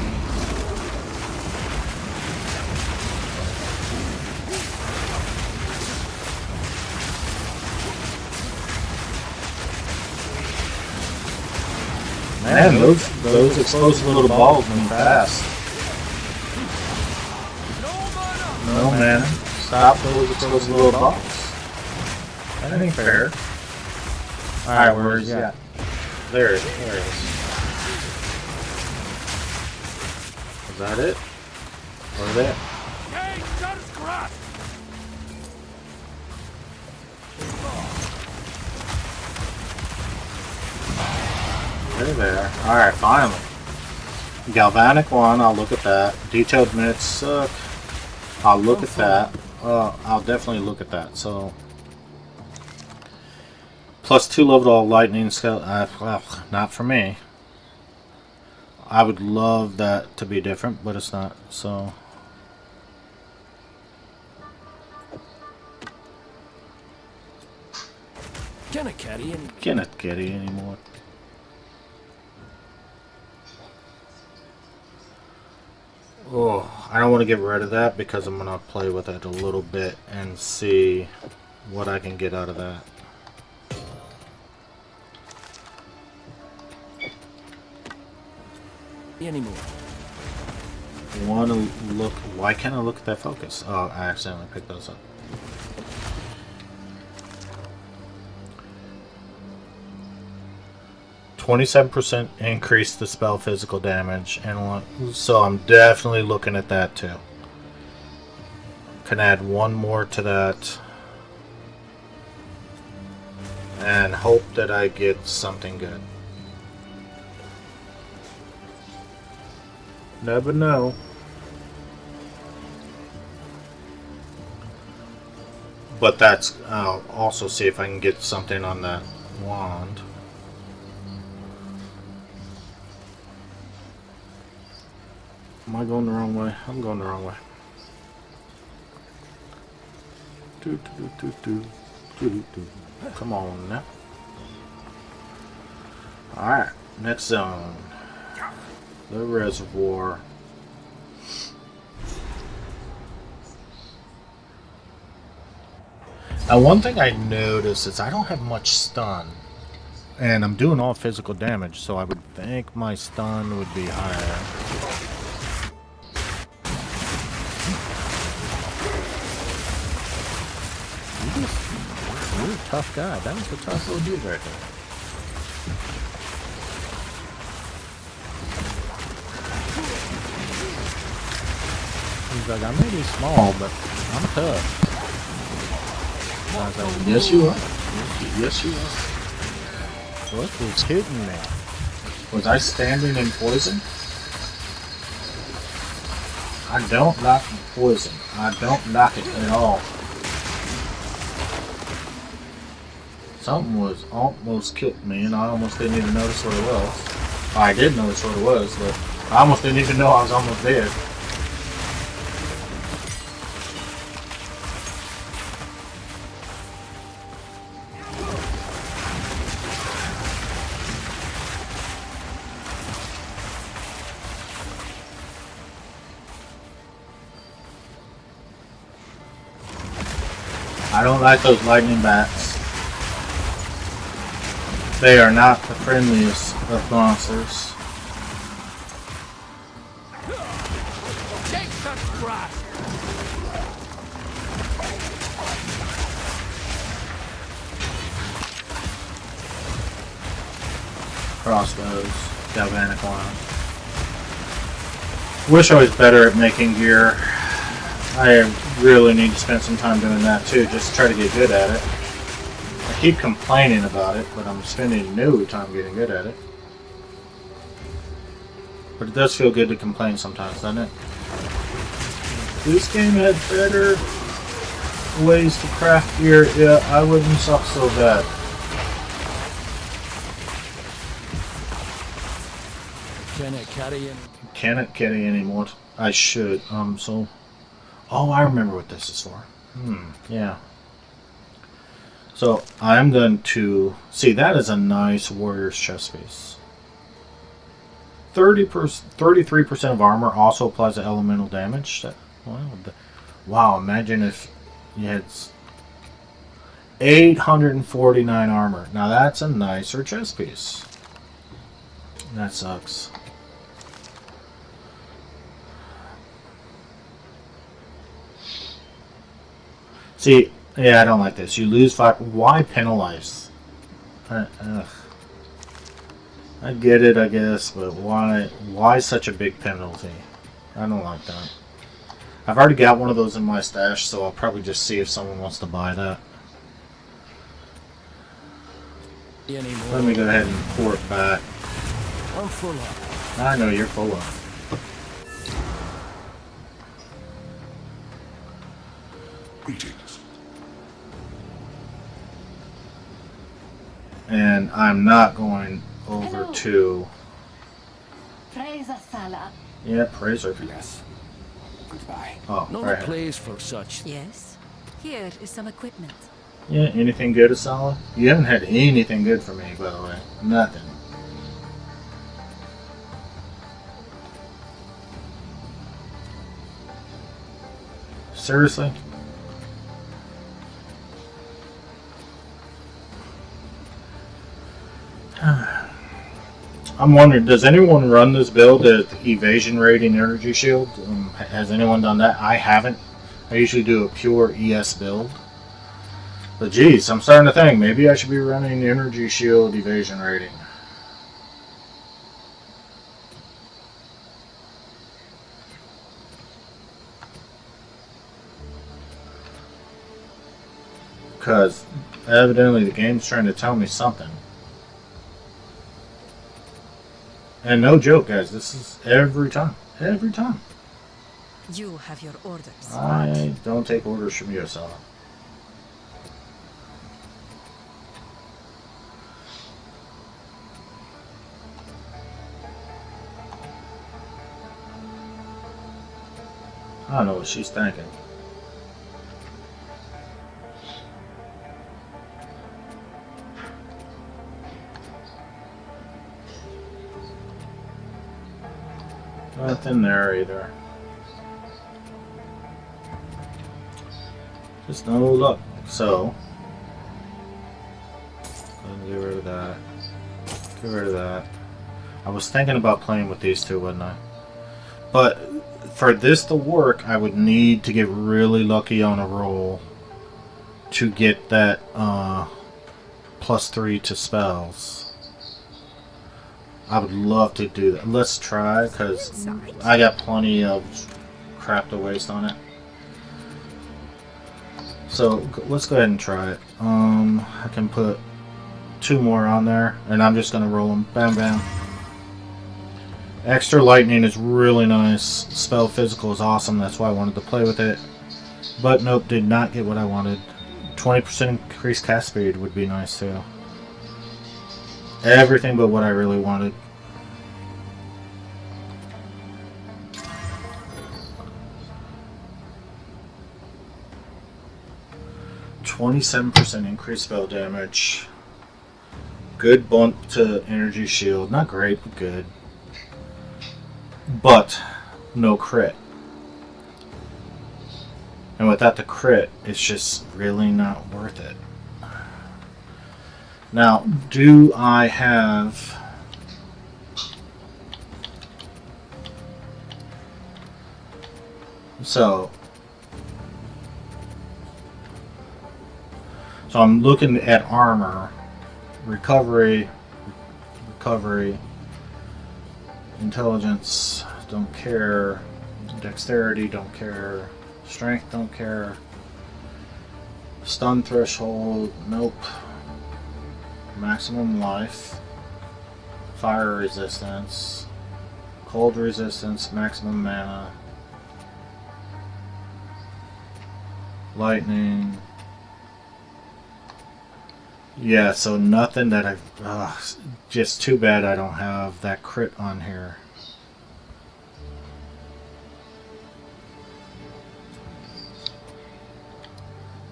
Man, those explosive little balls move fast. No, man. Stop those explosive little balls. That ain't fair. Alright, where is he at? There it is. Is that it? Or that? There they are. Alright, finally. Galvanic 1, I'll look at that. Detailed minutes suck. I'll look at that. I'll definitely look at that. So, +2 level to all lightning scale. Not for me. I would love that to be different, but it's not. So, Cannot carry anymore. Oh, I don't want to get rid of that because I'm gonna play with it a little bit and see what I can get out of that. anymore. Want to look? Why can't I look at that focus? Oh, I accidentally picked those up. %27% increase the spell physical damage, and so I'm definitely looking at that too. Can add one more to that, and hope that I get something good. Never know. But that's, I'll also see if I can get something on that wand. Am I going the wrong way? I'm going the wrong way. Come on now. Alright, next zone. The reservoir. Now, one thing I noticed is I don't have much stun. And I'm doing all physical damage, so I would think my stun would be higher. You're a tough guy. That was a tough little dude right there. He's like, I may be small, but I'm tough. I was like, yes you are. Yes you are. What was hitting me? Was I standing in poison? I don't like poison. I don't like it at all. Something was almost killed me, and I almost didn't even notice what it was. I did notice what it was, but I almost didn't even know I was almost dead. I don't like those lightning bats. They are not the friendliest of monsters. Take that grass. Crossbows, galvanic line. Wish I was better at making gear. I really need to spend some time doing that too, just to try to get good at it. I keep complaining about it, but I'm spending no time getting good at it. But it does feel good to complain sometimes, doesn't it? This game had better ways to craft gear. Yeah, I wouldn't suck so bad. Can it carry anymore? I should. So. Oh, I remember what this is for. Yeah. So, I'm going to... See, that is a nice warrior's chest piece. 33% of armor also applies to elemental damage. Wow, imagine if you had 849 armor. Now, that's a nicer chest piece. That sucks. See, yeah, I don't like this. You lose 5. Why penalize? I get it, I guess, but why such a big penalty? I don't like that. I've already got one of those in my stash, so I'll probably just see if someone wants to buy that. Let me go ahead and pour it back. I'm full up. I know you're full of. Greetings. And I'm not going over Hello. to... Presa Sala. Yeah, Praiser. Yes. Goodbye. Oh, No right. place for such. Yes. Here is some equipment. Yeah, anything good, Asala? You haven't had anything good for me, by the way. Nothing. Seriously? I'm wondering, does anyone run this build at evasion rating energy shield? Has anyone done that? I haven't. I usually do a pure ES build. But geez, I'm starting to think maybe I should be running energy shield evasion rating. Because evidently the game's trying to tell me something. And no joke, guys, this is every time. Every time. You have your orders. I don't take orders from you, Asala. I don't know what she's thinking. Nothing there either. Just no luck. So, get rid of that. Get rid of that. I was thinking about playing with these two, wasn't I? But for this to work, I would need to get really lucky on a roll to get that +3 to spells. I would love to do that. Let's try, because I got plenty of crap to waste on it. So let's go ahead and try it. I can put 2 more on there, and I'm just gonna roll them. Bam, bam. Extra lightning is really nice. Spell physical is awesome. That's why I wanted to play with it. But nope, did not get what I wanted. 20% increased cast speed would be nice too. Everything but what I really wanted. %27 increased spell damage. Good bump to energy shield. Not great, but good. But no crit. And without the crit, it's just really not worth it. Now, do I have... So I'm looking at armor, recovery, intelligence, don't care, dexterity, don't care, strength, don't care, stun threshold, nope, maximum life, fire resistance, cold resistance, maximum mana, lightning. Yeah, so nothing that I've... just too bad I don't have that crit on here.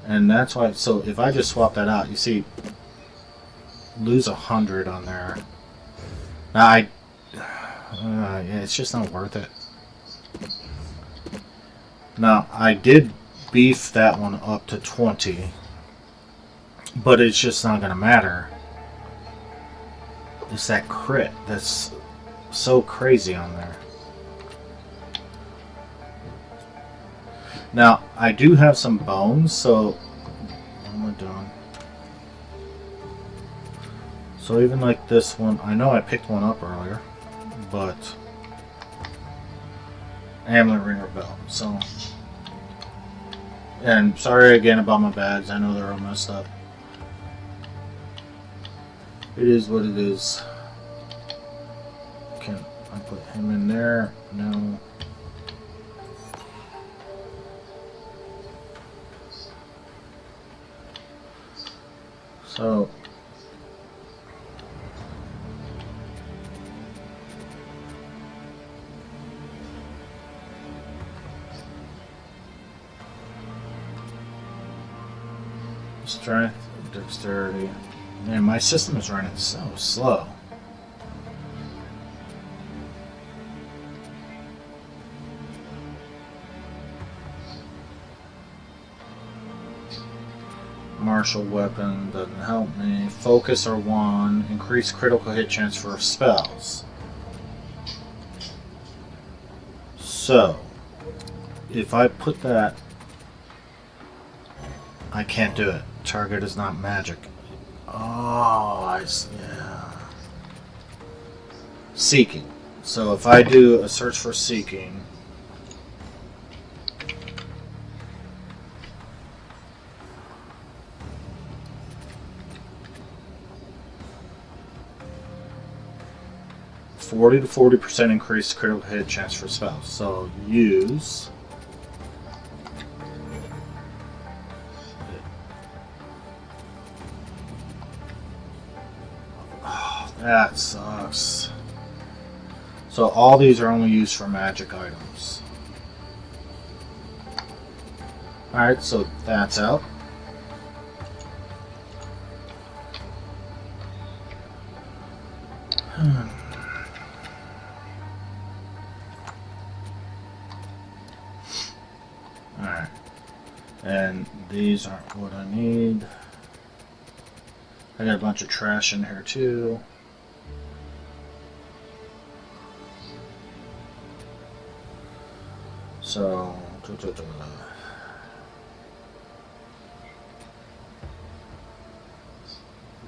And that's why... So if I just swap that out, you see... Lose 100 on there. Now yeah, it's just not worth it. Now, I did beef that one up to 20. But it's just not going to matter. It's that crit that's so crazy on there. Now, I do have some bones, so... What am I doing? So even like this one, I know I picked one up earlier, but... Amulet Ringer Belt, so... And sorry again about my bags, I know they're all messed up. It is what it is. Can I put him in there? No. So strength, dexterity. Man, my system is running so slow. Martial weapon doesn't help me. Focus or wand, increase critical hit chance for spells. So, if I put that, I can't do it. Target is not magic. Oh, I see. Yeah. Seeking. So if I do a search for seeking, (40 to 40% increased critical hit chance for spells). So use. That sucks. So all these are only used for magic items. Alright, so that's out. Alright. And these aren't what I need. I got a bunch of trash in here too. So,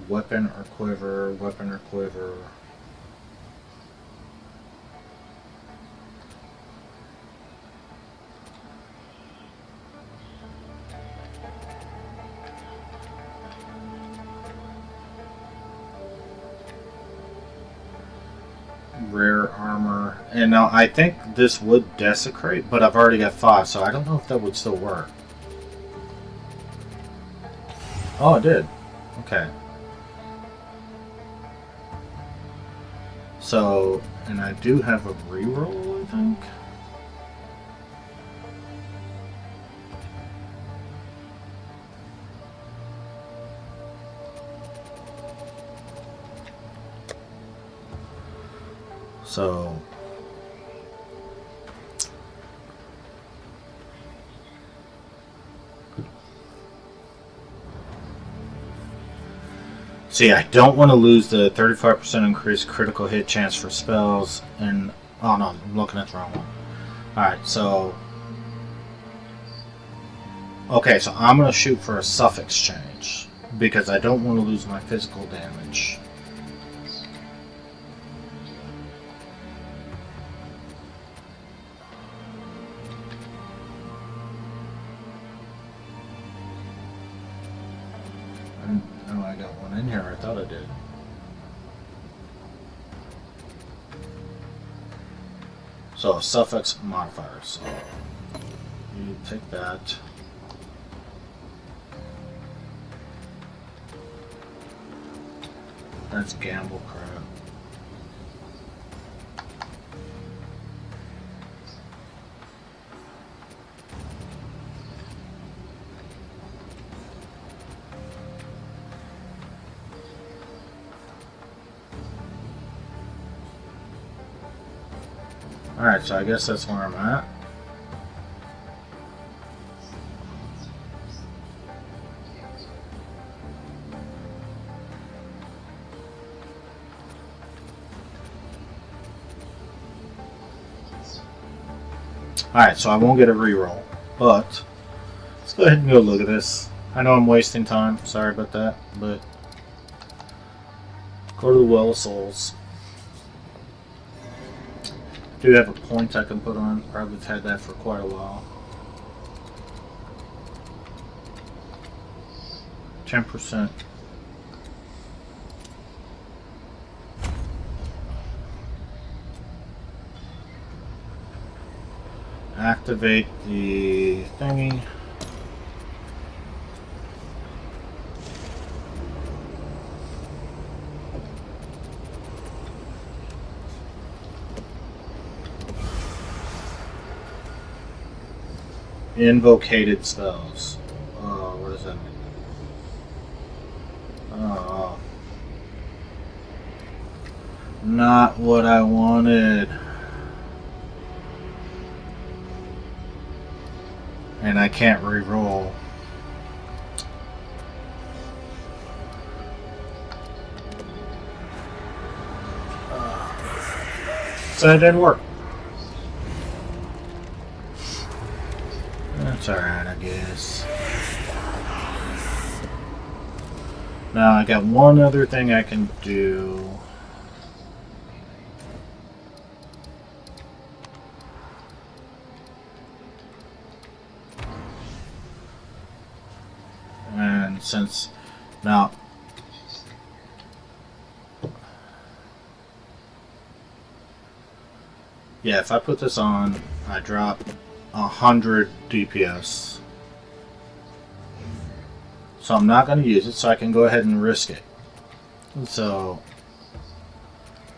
weapon or quiver, weapon or quiver. Rare armor. And now I think this would desecrate, but I've already got 5, so I don't know if that would still work. Oh, it did. Okay. So, and I do have a reroll, I think. So see, I don't want to lose the 35% increased critical hit chance for spells, and oh no, I'm looking at the wrong one. Alright, so okay, so I'm gonna shoot for a suffix change because I don't want to lose my physical damage. Oh, I got one in here. I thought I did. So, suffix modifier. So, you take that. That's gamble crap. Alright, so I guess that's where I'm at. Alright, so I won't get a reroll, but let's go ahead and go look at this. I know I'm wasting time, sorry about that, but go to the Well of Souls. Do have a point I can put on. Probably had that for quite a while. 10%. Activate the thingy. Invocated spells. What does that mean? Not what I wanted. And I can't re-roll. So it didn't work. That's alright, I guess. Now I got one other thing I can do. And since now yeah, if I put this on, I drop 100 DPS. So I'm not going to use it, so I can go ahead and risk it. So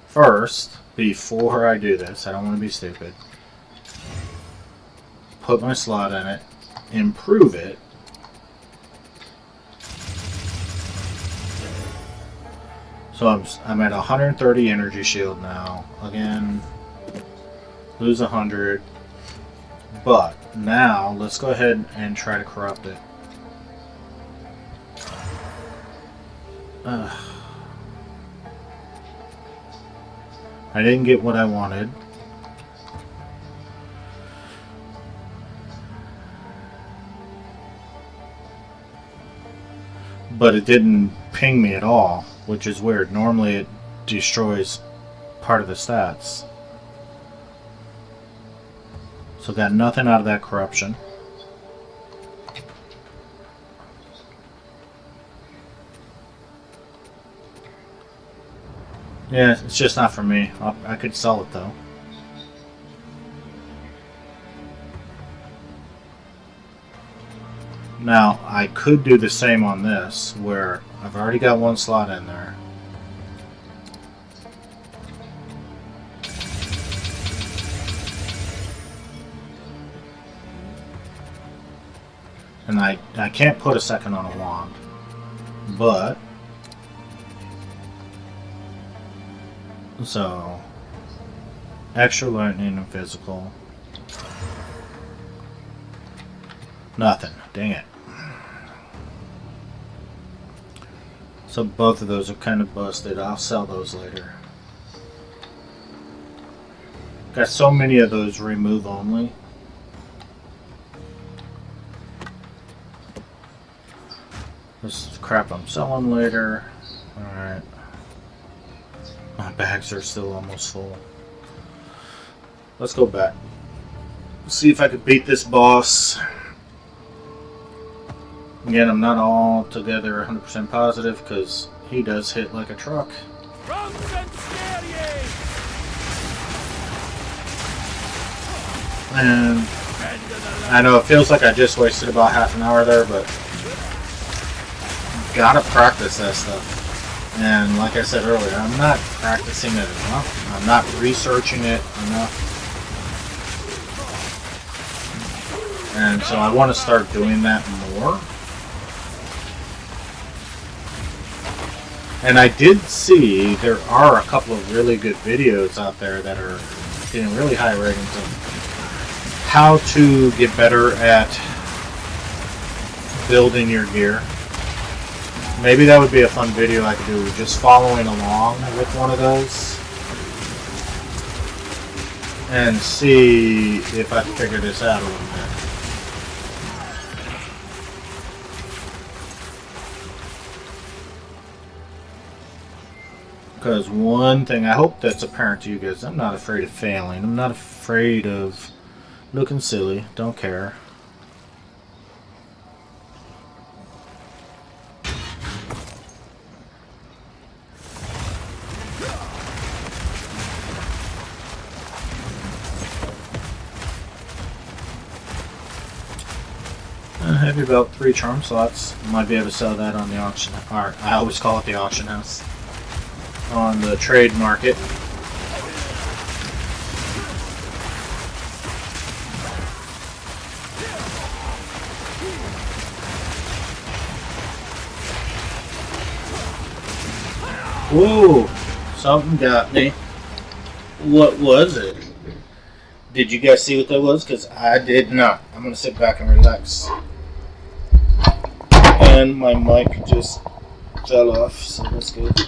first, before I do this, I don't want to be stupid, put my slot in it, improve it, so I'm at 130 energy shield now. Again, lose 100, but now let's go ahead and try to corrupt it. I didn't get what I wanted. But it didn't ping me at all, which is weird. Normally it destroys part of the stats. So got nothing out of that corruption. Yeah, it's just not for me. I could sell it though. Now, I could do the same on this, where I've already got one slot in there. And I can't put a second on a wand, but so extra lightning and physical. Nothing. Dang it. So both of those are kind of busted. I'll sell those later. Got so many of those remove only. This is crap I'm selling later. Alright. My bags are still almost full. Let's go back. See if I could beat this boss. Again, I'm not altogether 100% positive because he does hit like a truck. And I know it feels like I just wasted about half an hour there, but gotta practice that stuff. And like I said earlier, I'm not practicing it enough. I'm not researching it enough. And so I want to start doing that more. And I did see there are a couple of really good videos out there that are getting really high ratings of how to get better at building your gear. Maybe that would be a fun video I could do, just following along with one of those and see if I can figure this out a little bit. Because one thing I hope that's apparent to you guys, I'm not afraid of failing. I'm not afraid of looking silly. Don't care. I have about 3 charm slots. Might be able to sell that on the auction, or I always call it the auction house, on the trade market. Ooh, something got me. What was it? Did you guys see what that was? Because I did not. I'm going to sit back and relax. And my mic just fell off, so that's good.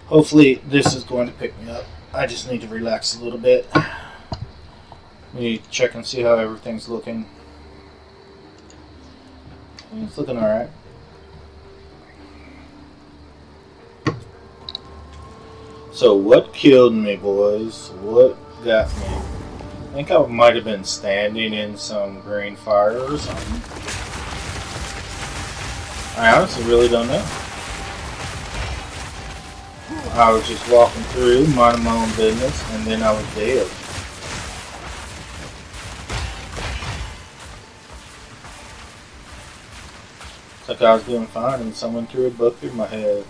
Hopefully this is going to pick me up. I just need to relax a little bit. Let me check and see how everything's looking. It's looking alright. So what killed me, boys? What got me? I think I might have been standing in some green fire or something. I honestly really don't know. I was just walking through, minding my own business, and then I was dead. It's like I was doing fine and someone threw a book through my head.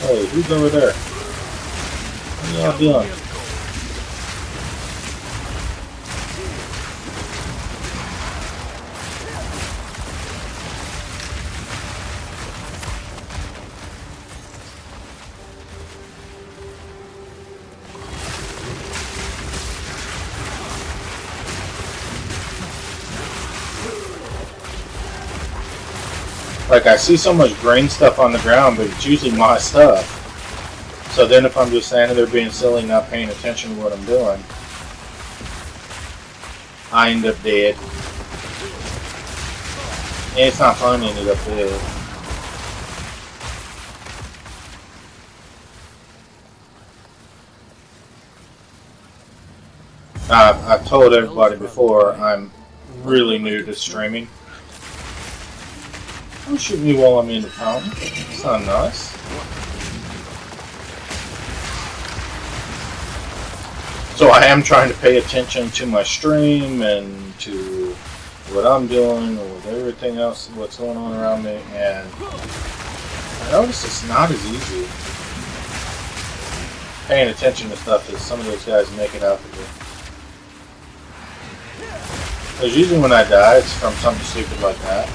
Hey, who's over there? What are y'all doing? Like, I see so much green stuff on the ground, but it's usually my stuff. So then if I'm just standing there being silly, not paying attention to what I'm doing, I end up dead. And it's not fun to end up dead. I've told everybody before, I'm really new to streaming. Don't shoot me while I'm in the fountain. It's not nice. So I am trying to pay attention to my stream and to what I'm doing or with everything else, what's going on around me, and I notice it's not as easy paying attention to stuff as some of those guys make it out to be. Because usually when I die, it's from something stupid like that.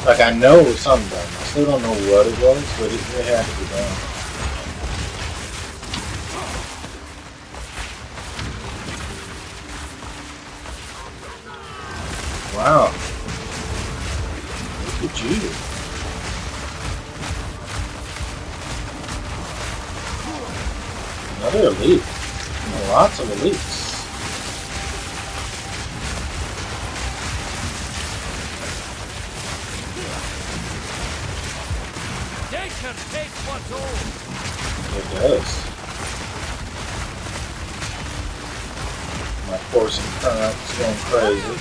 Like, I know it was something done. I still don't know what it was, but it had to be done. Wow. Look at you. Another elite. Lots of elites. It does. My force and current is going crazy.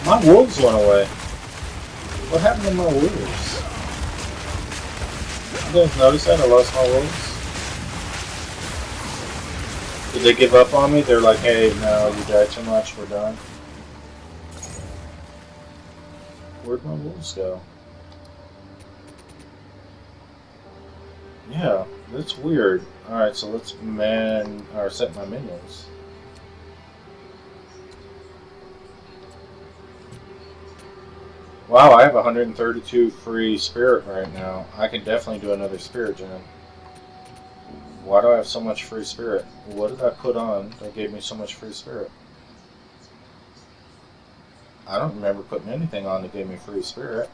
My wolves went away. What happened to my wolves? You guys notice that? I lost my wolves. Did they give up on me? They're like, hey, no, you died too much, we're done. Where'd my wolves go? Yeah, that's weird. Alright, so let's set my minions. Wow, I have 132 free spirit right now. I can definitely do another spirit gem. Why do I have so much free spirit? What did I put on that gave me so much free spirit? I don't remember putting anything on that gave me free spirit.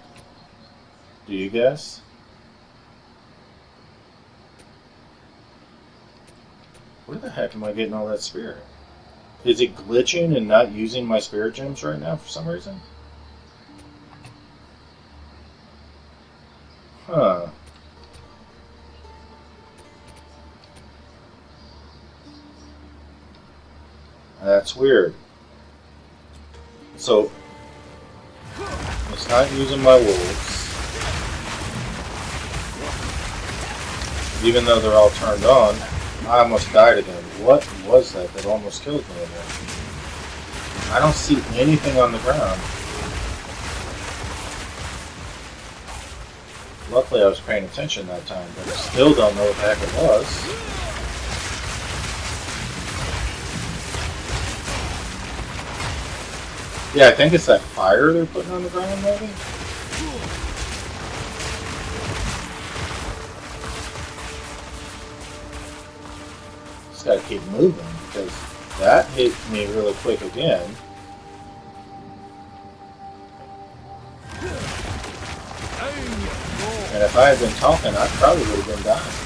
Do you guys? Where the heck am I getting all that spirit? Is it glitching and not using my spirit gems right now for some reason? Huh. That's weird. So, it's not using my wolves. Even though they're all turned on. I almost died again. What was that that almost killed me again? I don't see anything on the ground. Luckily I was paying attention that time, but I still don't know what the heck it was. Yeah, I think it's that fire they're putting on the ground, maybe? Just gotta keep moving, because that hit me really quick again. And if I had been talking, I probably would have been dying.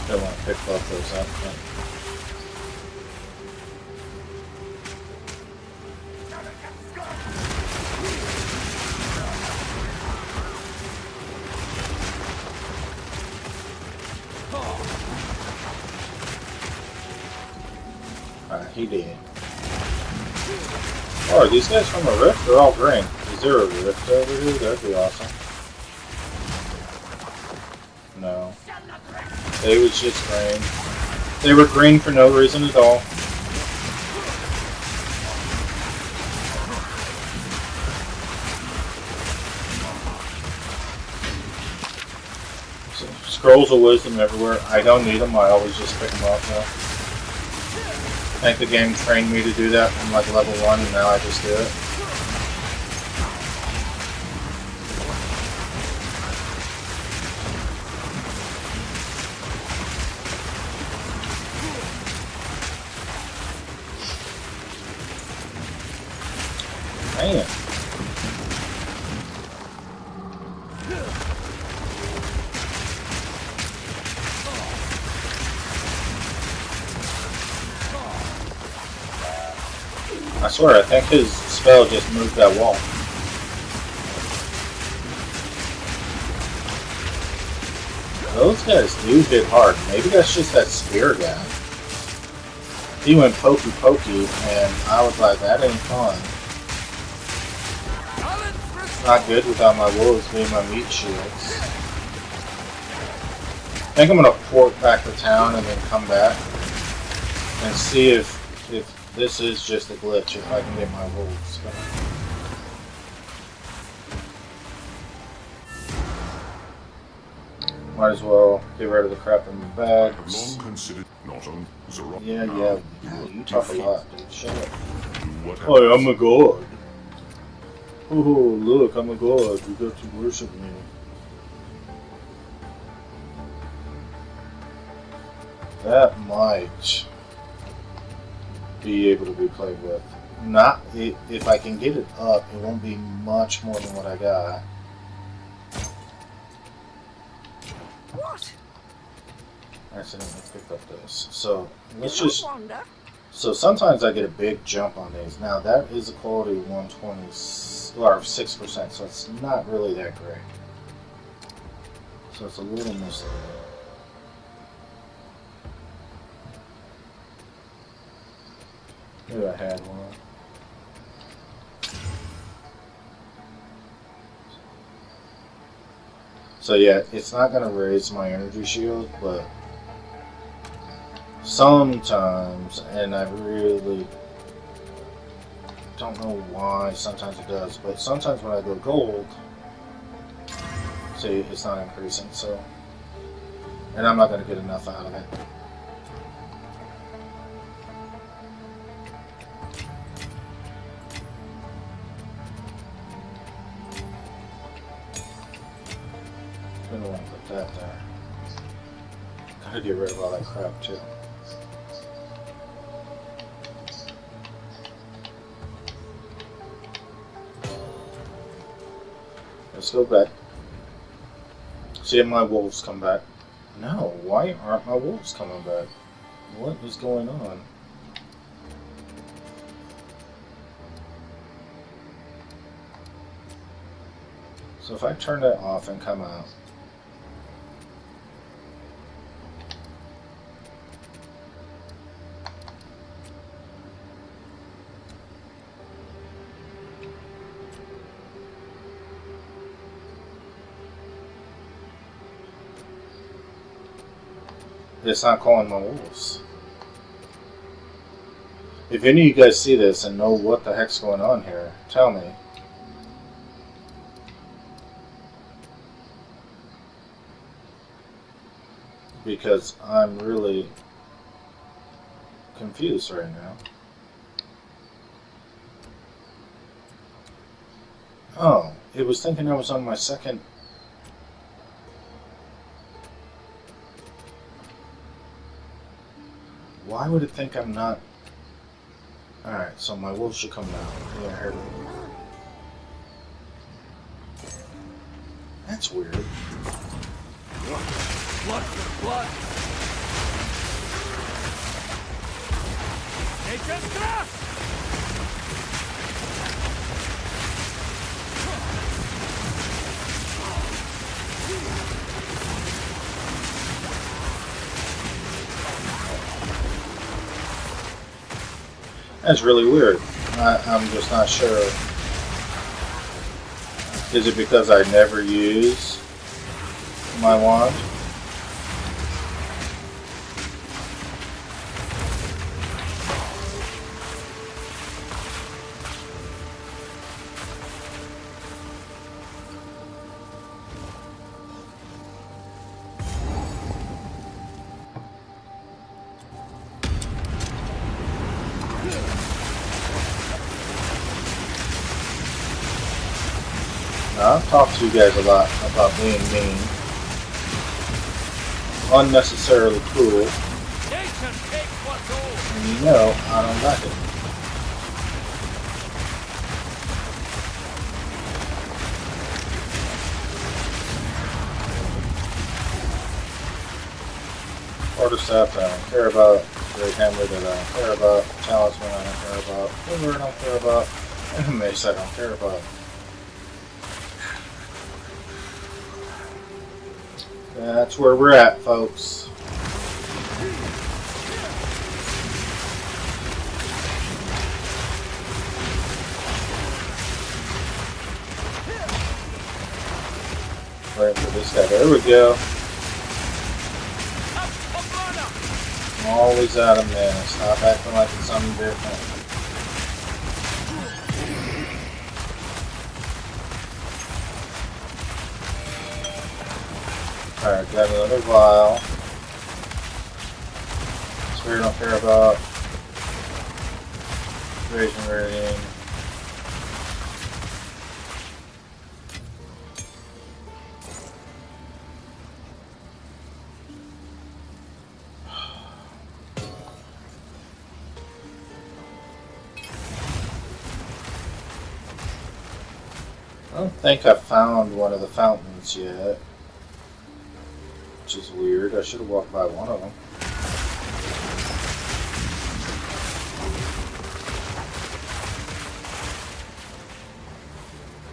Don't want to pick both those up. But... Alright, he did. Oh, are these guys from a rift? They're all green. Is there a rift over here? That'd be awesome. No. It was just green. They were green for no reason at all. So, scrolls of wisdom everywhere. I don't need them. I always just pick them up though. I think the game trained me to do that from like level 1 and now I just do it. Man. I swear, I think his spell just moved that wall. Those guys do hit hard. Maybe that's just that spear guy. He went pokey pokey, and I was like, that ain't fun. Not good without my wolves being my meat shields. I think I'm gonna port back to town and then come back and see if this is just a glitch, if I can get my wolves going. Might as well get rid of the crap in my bags. Yeah, you talk a lot, dude. Shut up. Oh, I'm a god. Oh, look, I'm a god. You got to worship me. That might be able to be played with. Not if I can get it up, it won't be much more than what I got. What? I accidentally picked up this. So let's just. So sometimes I get a big jump on these. Now that is a quality 120 or 6%, so it's not really that great. So it's a little misleading. Maybe I had one. So yeah, it's not going to raise my energy shield, but sometimes, and I really don't know why, sometimes it does, but sometimes when I go gold, see, it's not increasing, so, and I'm not going to get enough out of it. I don't want to put that there. Gotta get rid of all that crap too. Let's go back. See if my wolves come back. No, why aren't my wolves coming back? What is going on? So if I turn that off and come out. It's not calling my wolves. If any of you guys see this and know what the heck's going on here, tell me. Because I'm really confused right now. Oh, it was thinking I was on my second. Why would it think I'm not? Alright, so my wolf should come down. Yeah, I heard it. That's weird. Blood for blood. Nature's trust. That's really weird. I'm just not sure. Is it because I never use my wand? Now, I've talked to you guys a lot about being mean, unnecessarily cruel, and you know I don't like it. Quarterstaff, I don't care about. Great Hammer, that I don't care about. Talisman, I don't care about. Quiver, I don't care about. And Mace, I don't care about. That's where we're at, folks. Waiting for this guy. There we go. I'm always out of mana. Stop acting like it's something different. Alright, got another vial. Spirit don't care about. Invasion rating. I don't think I found one of the fountains yet. Which is weird. I should have walked by one of them.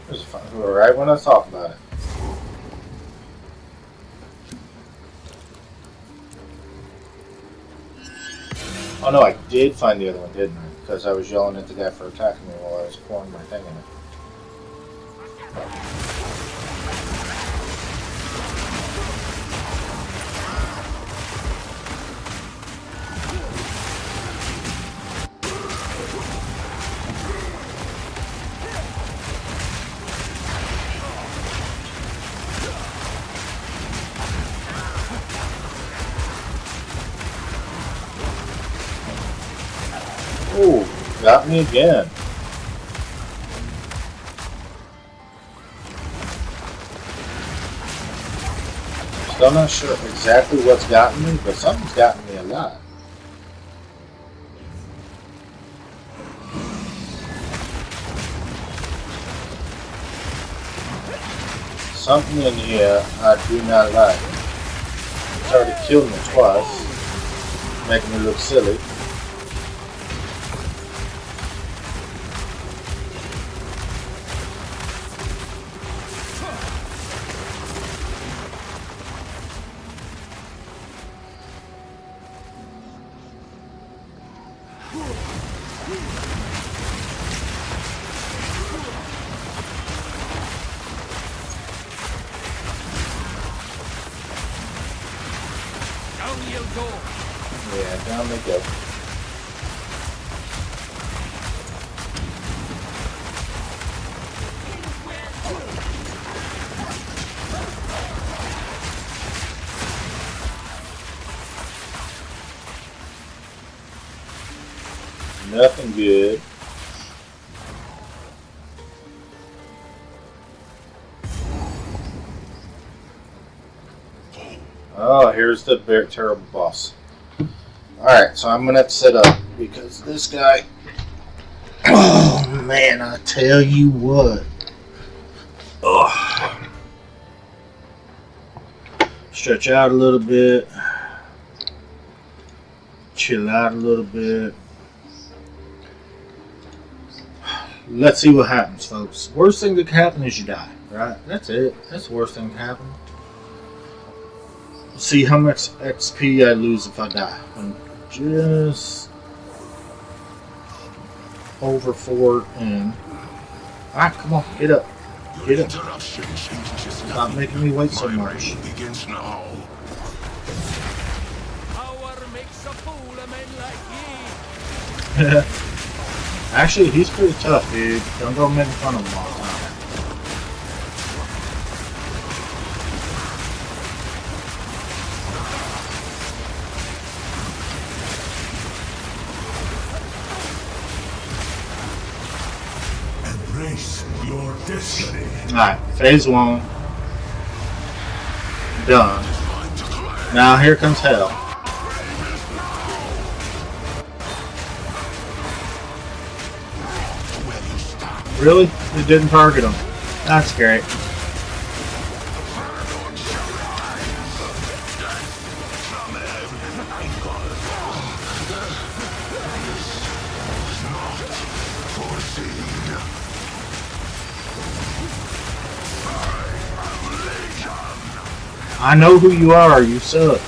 There's a fountain right when I was talking about it. Oh no, I did find the other one, didn't I? Because I was yelling at the guy for attacking me while I was pouring my thing in it. Ooh, got me again. Still not sure exactly what's gotten me, but something's gotten me a lot. Something in here I do not like. It's already killed me twice, making me look silly. you'll go. Yeah, down they go. Nothing good. Oh, here's the very terrible boss. Alright, so I'm gonna have to set up because this guy. Oh man, I tell you what. Ugh. Stretch out a little bit. Chill out a little bit. Let's see what happens, folks. Worst thing that can happen is you die, right? That's it. That's the worst thing that can happen. See how much XP I lose if I die. I'm just over 4 in. Alright, come on, get up. Get up. Stop making me wait so much. Begins now. Power makes a fool of men like ye. Actually, he's pretty tough, dude. Don't go making fun of him all the time. Embrace your destiny. Alright, phase 1. Done. Now here comes hell. Really? It didn't target him. That's great. I know who you are. You suck.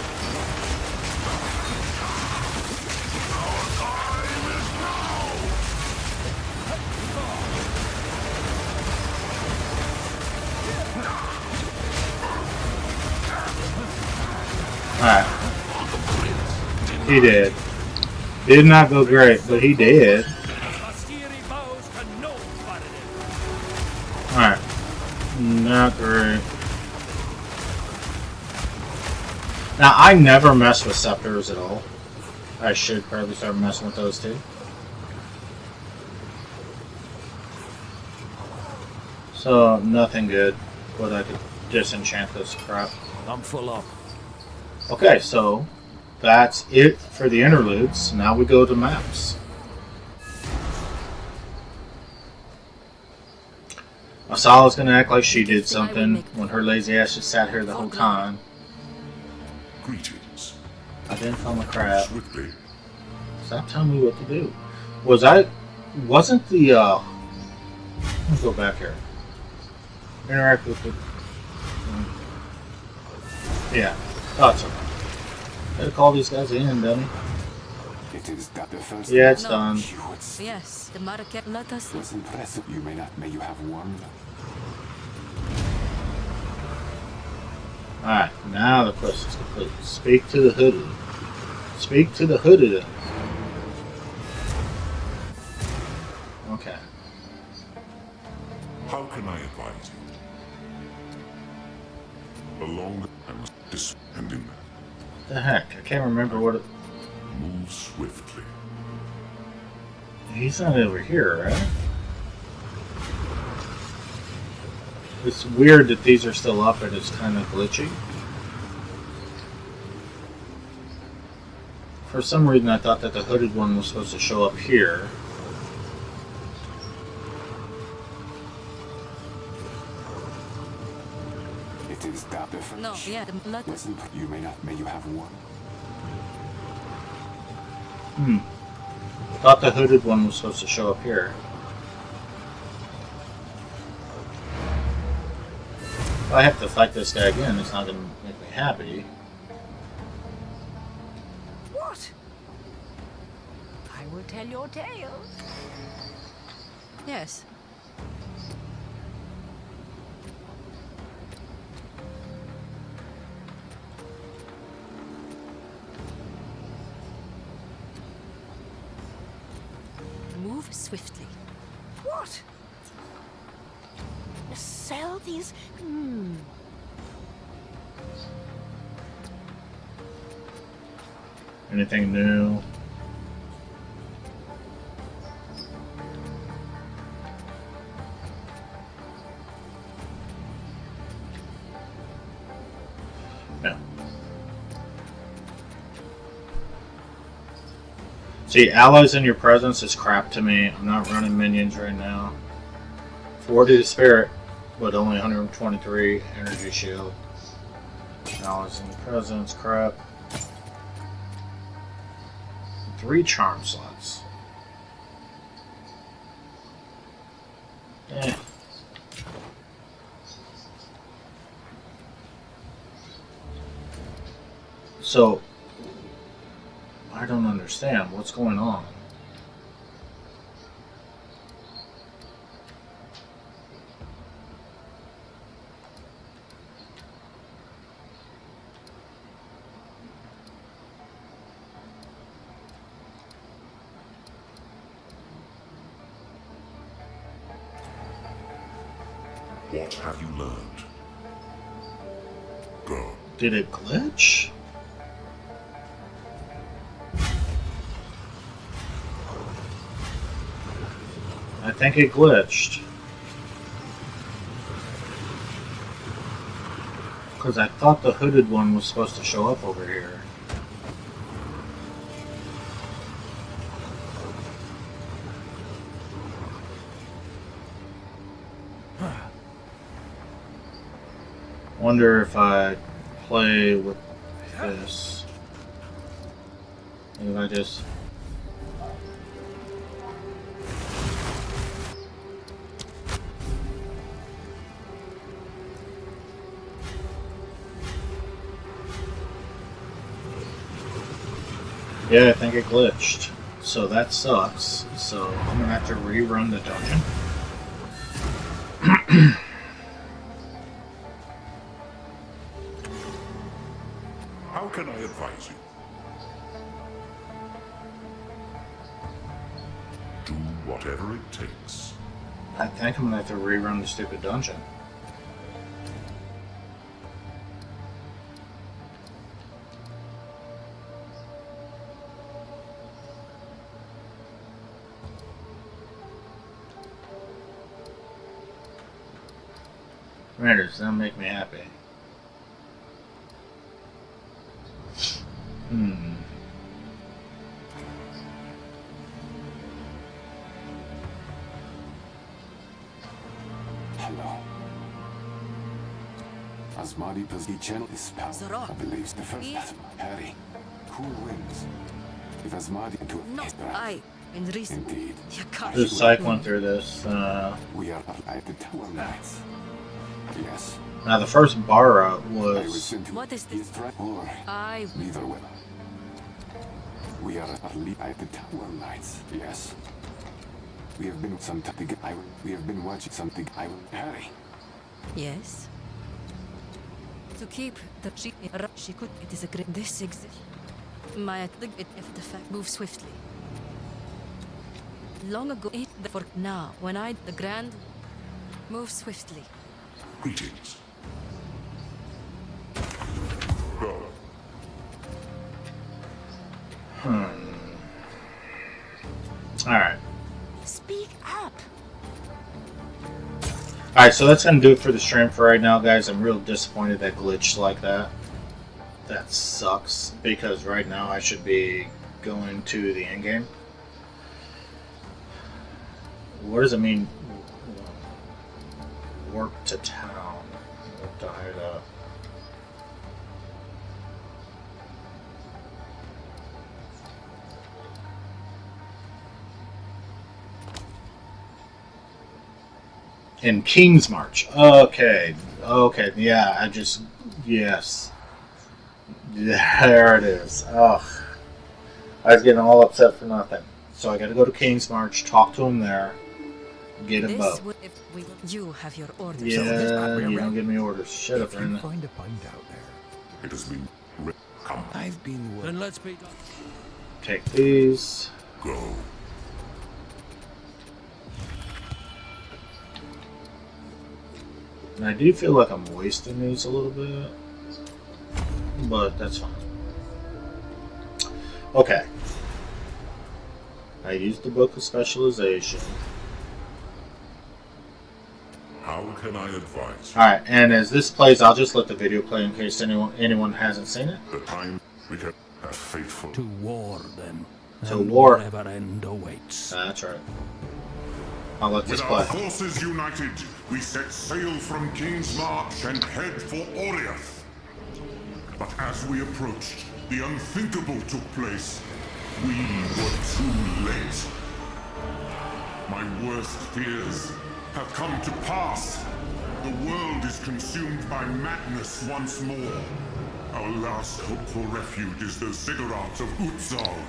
Alright. He did. Did not go great, but he did. Alright. Not great. Now, I never mess with scepters at all. I should probably start messing with those too. So, nothing good, but I could disenchant this crap. I'm full up. Okay, so that's it for the interludes. Now we go to maps. Asala's gonna act like she did something when her lazy ass just sat here the whole time. Greetings. I didn't film a crap. Swiftly. Stop telling me what to do. Wasn't the, let's go back here. Interact with the, yeah, thought so. Gotta call these guys in, dummy. It is that the first. Yeah, it's done. Yes, the market let us. Was impressive. You may you have one. Alright, now the quest is complete. Speak to the hooded. Speak to the hooded. Okay. How can I advise you? Along I must and in that. What the heck? I can't remember what it... Move swiftly. He's not over here, right? It's weird that these are still up and it's kind of glitchy. For some reason I thought that the hooded one was supposed to show up here. It is that the first. No, yeah, the let us. You may you have one. Thought the hooded one was supposed to show up here. If I have to fight this guy again, it's not going to make me happy. What? I will tell your tale. Yes. swiftly. What? Sell these? Anything new? No. See, allies in your presence is crap to me. I'm not running minions right now. 40 to spirit, but only 123 energy shield. Allies in your presence, crap. 3 charm slots. Eh. So, I don't understand what's going on. What have you learned? Go. Did it glitch? I think it glitched. Because I thought the hooded one was supposed to show up over here. Wonder if I play with this. If I just... Yeah, I think it glitched. So that sucks. So I'm gonna have to rerun the dungeon. How can I advise you? Do whatever it takes. I think I'm gonna have to rerun the stupid dungeon. Raiders, that'll make me happy. Hello. Asmadi Pazdi channel is spell. Zara. I believe the first Yes. Harry. Cool winds. If Asmadi into No, I, in reason. Indeed. You can't. Just cycling through this. We are alive the Tower Knights. Yes. Now the first Bara I was... was sent to What is this? his right or I, neither will. We are alive the Tower Knights. Yes. We have been something we have been watching something Harry. yes. To keep the she could, it is a great, this exists. My, if the fact move swiftly. Long ago, it, for now, when I, the grand, move swiftly. Greetings. Go. Alright. Speak up. Alright, so that's going to do it for the stream for right now, guys. I'm real disappointed that glitched like that. That sucks, because right now I should be going to the endgame. What does it mean? Warp to town. Warp to hideout. In King's March. Okay. Okay. Yeah, I just... Yes. There it is. Ugh. I was getting all upset for nothing. So I gotta go to King's March, talk to him there, get a This boat. would, if we, you have your orders. Yeah, you don't give me orders. Shut up, If you Brenda. find a find out there, It has been come. I've been Then let's be done. Take these. Go. And I do feel like I'm wasting these a little bit, but that's fine. Okay. I used the Book of Specialization. How can I advise? Alright, and as this plays, I'll just let the video play in case anyone hasn't seen it. The time we have a faithful. To war, then. To and war. whatever end awaits. That's right. I'll let this With play. our forces united, we set sail from King's March and head for Oriath. But as we approached, the unthinkable took place. We were too late. My worst fears have come to pass. The world is consumed by madness once more. Our last hope for refuge is the ziggurats of Exile.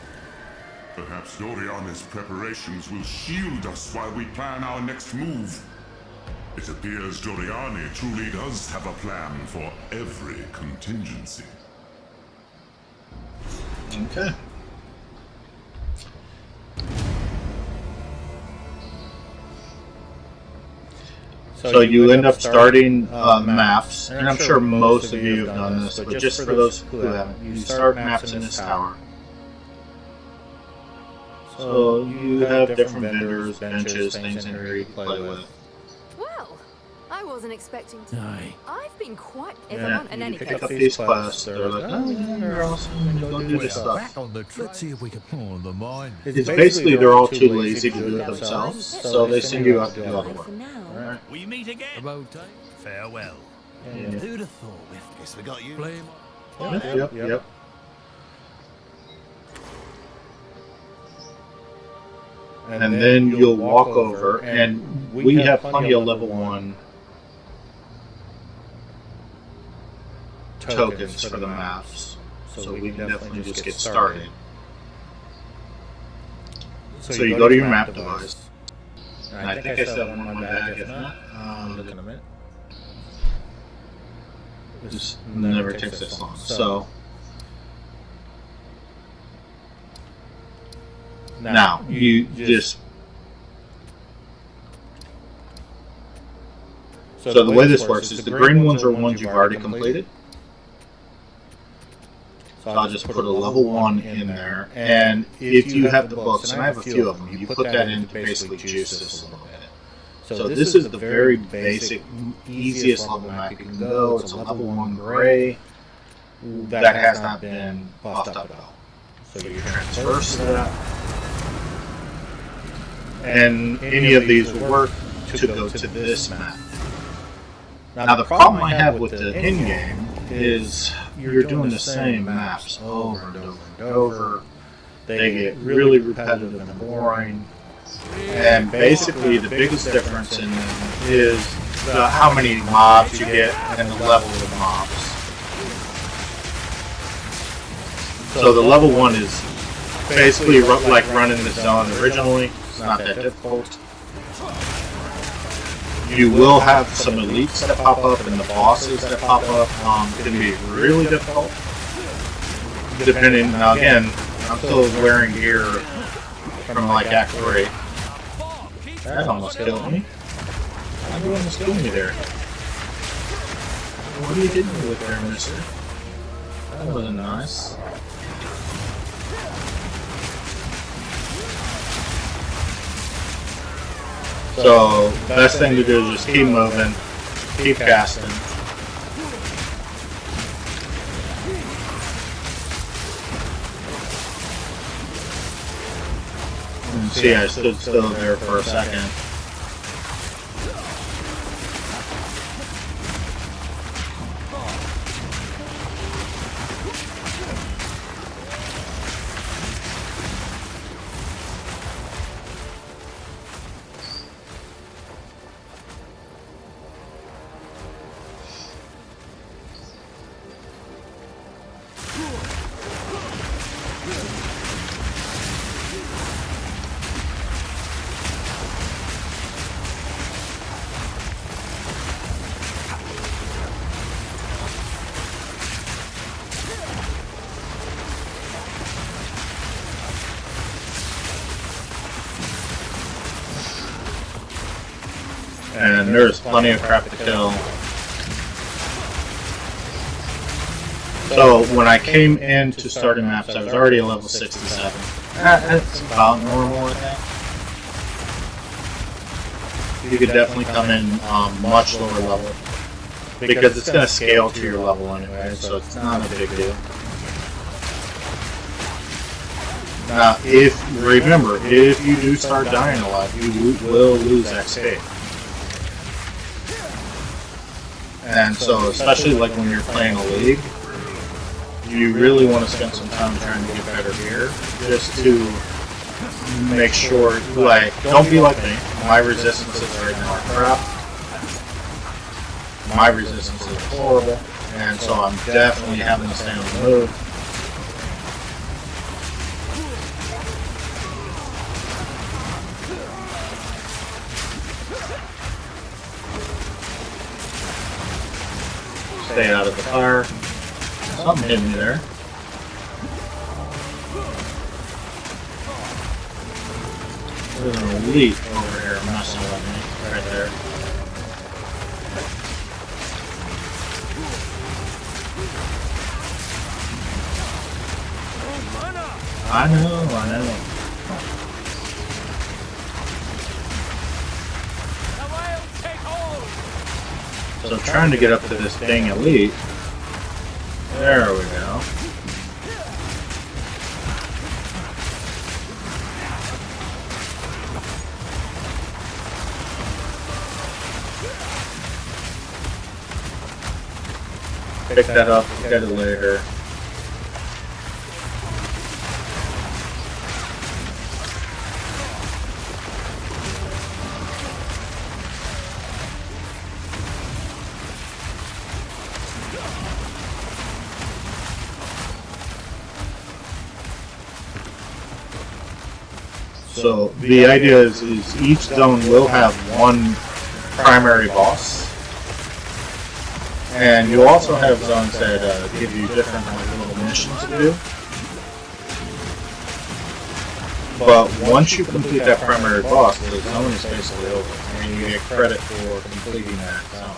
Perhaps Doriana's preparations will shield us while we plan our next move. It appears Doriani truly does have a plan for every contingency. Okay. So you end up starting maps, and I'm sure most of you have done this, but just for those who haven't, you start maps in this tower. So you have different vendors, benches, things in here you play with. Well, I wasn't expecting to. Aye. I've been quite Yeah, everyone in you any pick case. up these quests, they're like, oh yeah, you're awesome, and you go do this stuff. Back on the track. Let's see if we can pull the mine. It's basically they're all too lazy to do it themselves, so they send you out to do all the Bye work. for now. Alright? We meet again. About time. Farewell. Yeah. Who'd have thought? Guess we got you. Blame. Yep. And then you'll walk over, and we have plenty of level 1 tokens for the maps, so we can definitely just get started. So you go to your map device, and I think I still have one in my bag, if not, look in a minute. This never takes this long. So now you just so the way this works is the green ones are ones you've already completed. So I'll just put a level 1 in there, and if you have the books, and I have a few of them, you put that in to basically juice this a little bit. So this is the very basic, easiest level map you can go. It's a level 1 gray that has not been buffed up at all. So you transverse that, and any of these will work to go to this map. Now the problem I have with the in-game is you're doing the same maps over and over and over. They get really repetitive and boring. And basically the biggest difference in them is how many mobs you get and the level of the mobs. So the level 1 is basically like running the zone originally. It's not that difficult. You will have some elites that pop up, and the bosses that pop up can be really difficult. Depending, now again, I'm still wearing gear from like Act 3. That almost killed me. Why you almost killed me there? What are you hitting me with there, mister? That wasn't nice. So, best thing to do is just keep moving, keep casting. And see, I stood still there for a second. And there's plenty of crap to kill. So when I came into starting maps, I was already a level 67. That's about normal, I think. You could definitely come in much lower level because it's going to scale to your level anyway, so it's not a big deal. Now, remember, if you do start dying a lot, you will lose XP. And so, especially like when you're playing a league, you really want to spend some time trying to get better gear, just to make sure, like, don't be like me. My resistances right now are crap. My resistance is horrible, and so I'm definitely having to stay on the move. Stay out of the fire. Something hit me there. There's an elite over here messing with me, right there. I know. So I'm trying to get up to this dang elite. There we go. Pick that up, get it later. So the idea is each zone will have one primary boss. And you also have zones that give you different little missions to do. But once you complete that primary boss, the zone is basically over, and you get credit for completing that zone.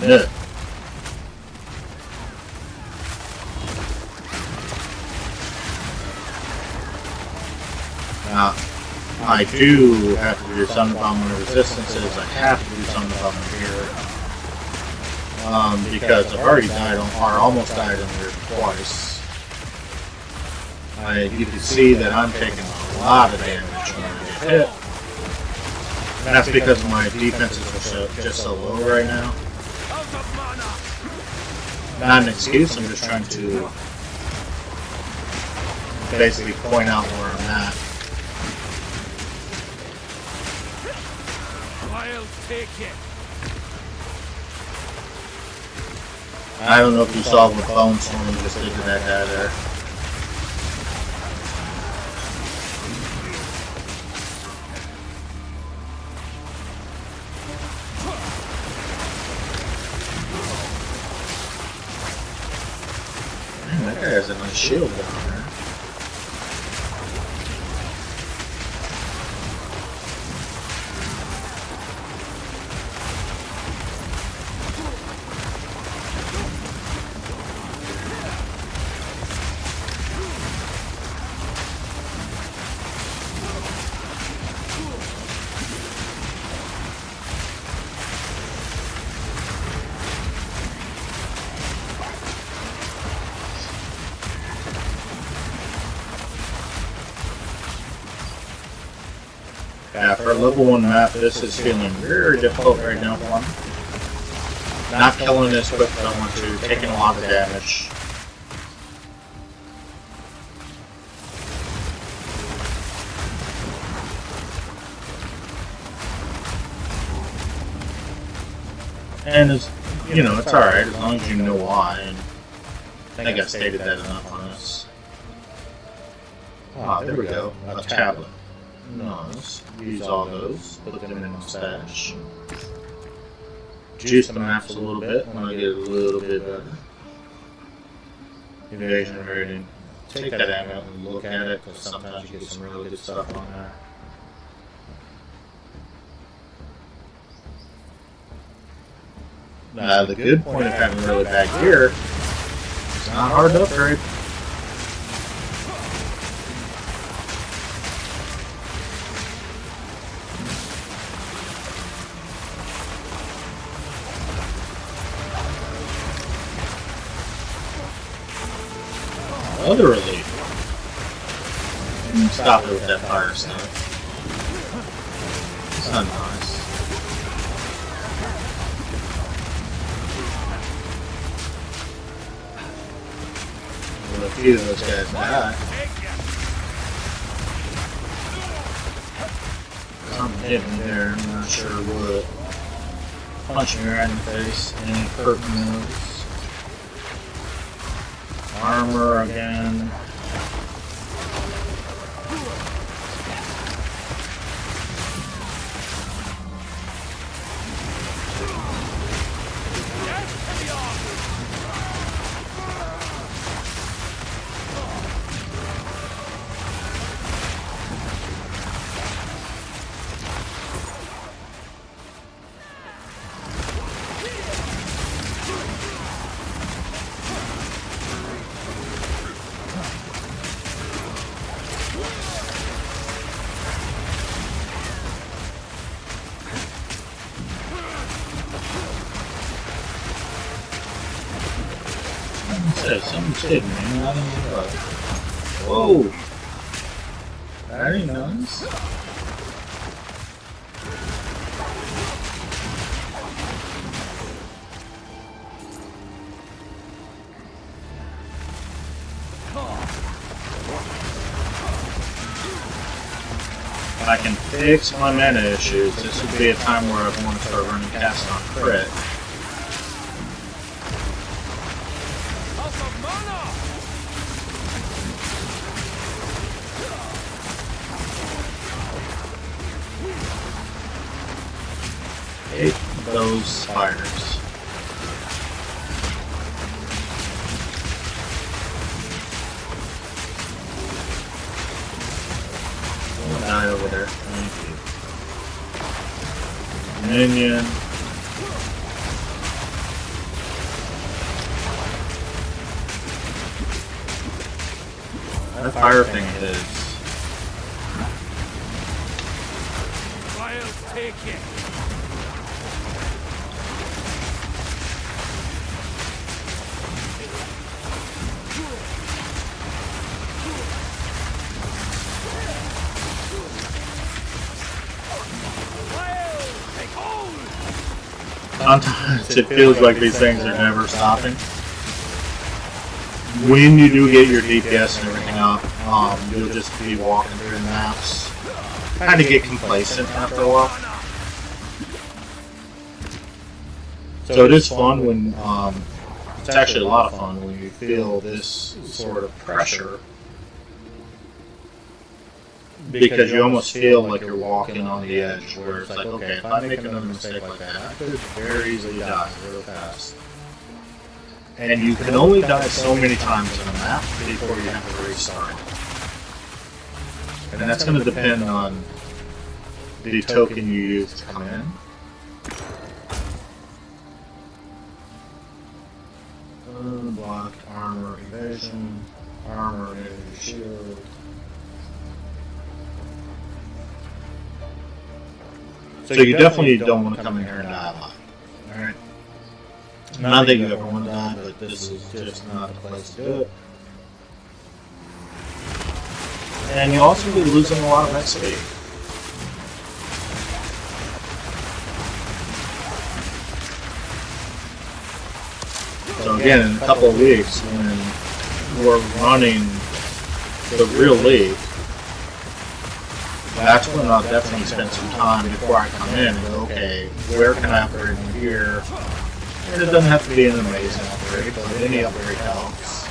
Yeah. Now, I do have to do something about my resistances. I have to do something about my gear. Because I've already died or almost died in here twice. You can see that I'm taking a lot of damage when I get hit. And that's because my defenses are just so low right now. Not an excuse, I'm just trying to basically point out where I'm at. I'll take it. I don't know if you saw what Bone Storm just did to that guy there. Man, that guy has a nice shield down there. Yeah, for a level 1 map, this is feeling very difficult right now for me. Not killing as quick as I want to, taking a lot of damage. And it's, you know, it's alright as long as you know why. And I think I stated that enough on this. Ah, there we go. A tablet. Nice. Use all those. Put them in my stash. Juice the maps a little bit when I get a little bit better. evasion rating. Take that ammo and look at it, because sometimes you get some really good stuff on there. Now, the good point of having really bad gear, it's not hard to upgrade. Other relief. Stop it with that fire stuff. It's not nice. Well, a few of those guys died. Something hit me there, I'm not sure what. Punching me right in the face and hurting those. Armor again. Something's hidden, man. I don't know what. Whoa! Very nice. If I can fix my mana issues, this would be a time where I'd want to start running cast on crit. Hate those spiders. Don't die over there. Thank you. Minion. That fire thing is. I'll take it. Sometimes it feels like these things are never stopping. When you do get your DPS and everything up, you'll just be walking through the maps. Kind of get complacent after a while. So it is fun when, it's actually a lot of fun when you feel this sort of pressure. Because you almost feel like you're walking on the edge, where it's like, okay, if I make another mistake like that, I could very easily die real fast. And you can only die so many times on a map before you have to restart. And that's going to depend on the token you use to come in. Unblocked armor evasion, armor shield. So you definitely don't want to come in here and die alive. Alright? Not that you ever want to die, but this is just not the place to do it. And you also be losing a lot of XP. So again, in a couple of weeks, when we're running the real league, that's when I'll definitely spend some time before I come in and go, okay, where can I upgrade my gear? And it doesn't have to be an amazing upgrade, but any upgrade helps.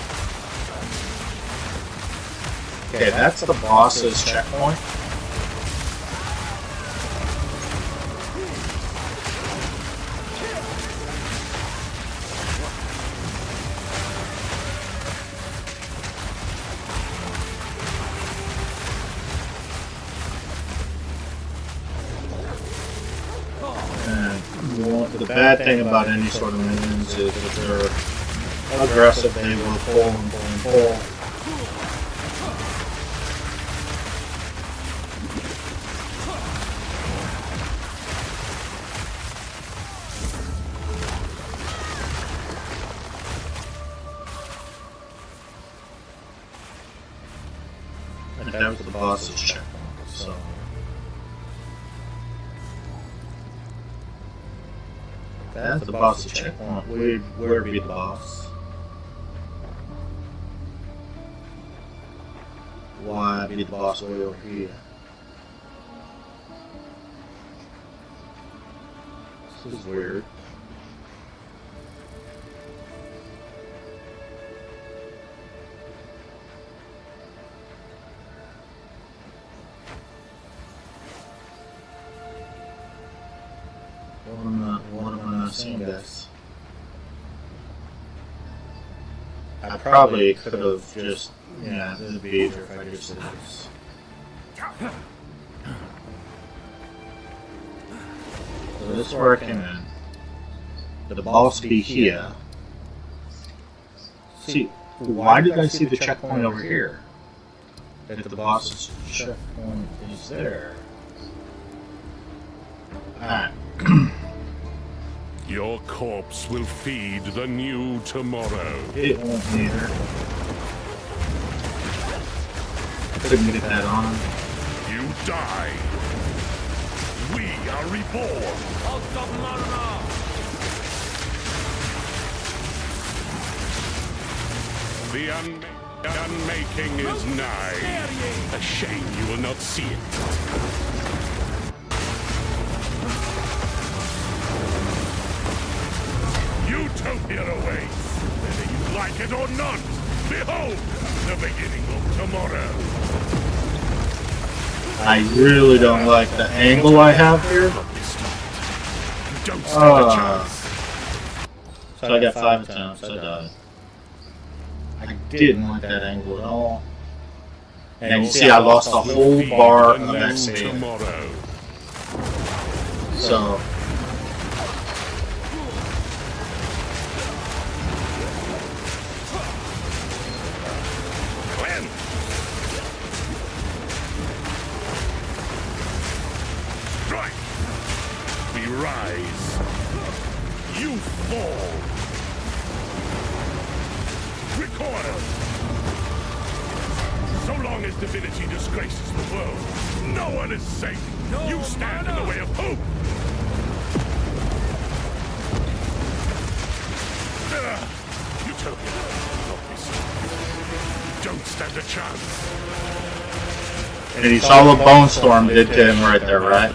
Okay, that's the boss's checkpoint. bad thing about any sort of minions is if they're aggressive, they will pull and pull and pull. And that was the boss's checkpoint, so. That's the boss's checkpoint. Where be the boss? Why be the boss way over here? This is weird. What am I not seeing, guys? I probably could have just, yeah, this would be easier if I just did this. So this is where I came in. The boss be here. See, why did I see the checkpoint over here? If the boss's checkpoint is there. Alright. Your corpse will feed the new tomorrow. It won't either. Couldn't get that on. You die. We are reborn. The unmaking is nigh. A shame you will not see it. Utopia awaits, whether you like it or not. Behold, the beginning of tomorrow. I really don't like the angle I have here. Don't stand a chance. So I got 5 attempts, I died. I didn't like that angle at all. And you see I lost a whole bar of XP. So... Rise. You fall. Recoil. So long as divinity disgraces the world, no one is safe. You stand in the way of hope. Utopia. Don't stand a chance. And he saw what Bone Storm did to him right there, right?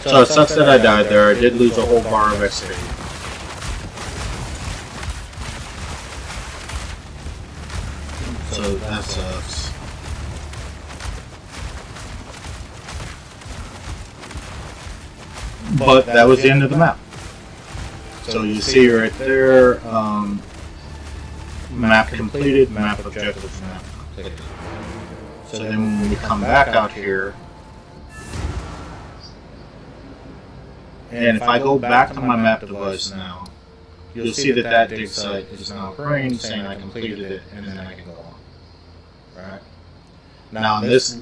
So it sucks that I died there. I did lose a whole bar of XP. So that sucks. But that was the end of the map. So you see right there, map completed, map objectives, map completed. So then when we come back out here, and if I go back to my map device now, you'll see that that dig site is now green, saying I completed it, and then I can go on. Right? Now this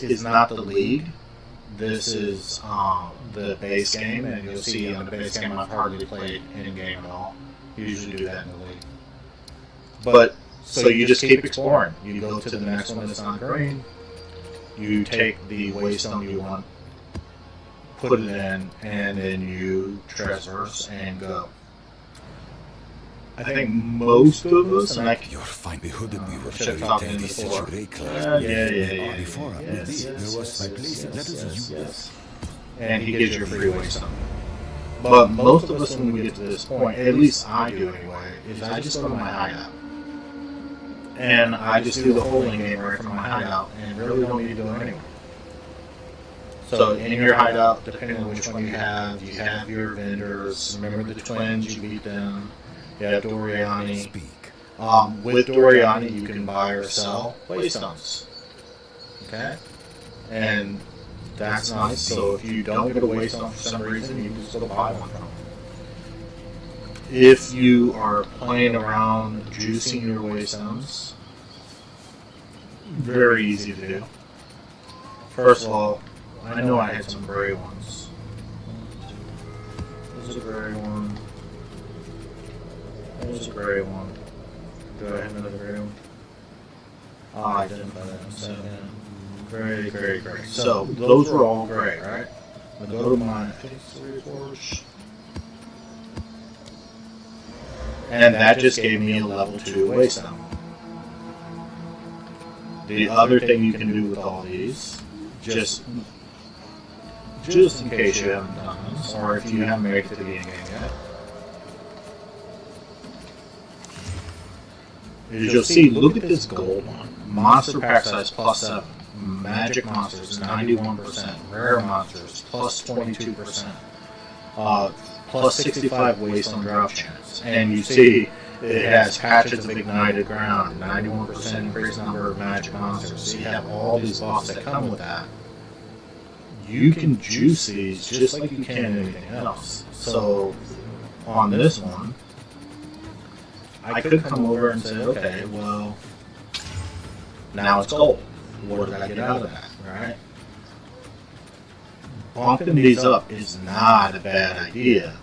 is not the league. This is the base game, and you'll see on the base game I've hardly played in game at all. You usually do that in the league. But so you just keep exploring. You go to the next one that's not green. You take the waystone you want, put it in, and then you traverse and go. I think most of us, and I can... Your fine behooded me with should have talked in before. Yeah. Before I Yes. there was my place. That is you. And he gives you a free waystone. But most of us, when we get to this point, at least I do anyway, is I just go to my hideout. And I just do the holding game right from my hideout, and really don't need to go anywhere. So in your hideout, depending on which one you have your vendors. Remember the twins, you beat them. You have Doriani. Speak. With Doriani, you can buy or sell waystones. Okay? And that's nice. So if you don't get a waste on for some reason, you can still buy one from them. If you are playing around juicing your waystones, very easy to do. First of all, I know I had some gray ones. There's a gray one. There's a gray one. Do I have another gray one? Oh, I didn't buy that one. So, gray, gray, gray. So, those were all gray, right? I'm going to go to my, I think it's 3 or 4. And that just gave me a level 2 waystone. The other thing you can do with all these, just in case you haven't done this, or if you haven't made it to the end game yet, is you'll see, look at this gold one. Monster pack size +7. Magic monsters 91%. Rare monsters +22%. +65 waste on drop chance. And you see it has patches of ignited ground, 91% increased number of magic monsters. So you have all these buffs that come with that. You can juice these just like you can anything else. So on this one, I could come over and say, okay, well, now it's gold. What did I get out of that, right? Bumping these up is not a bad idea,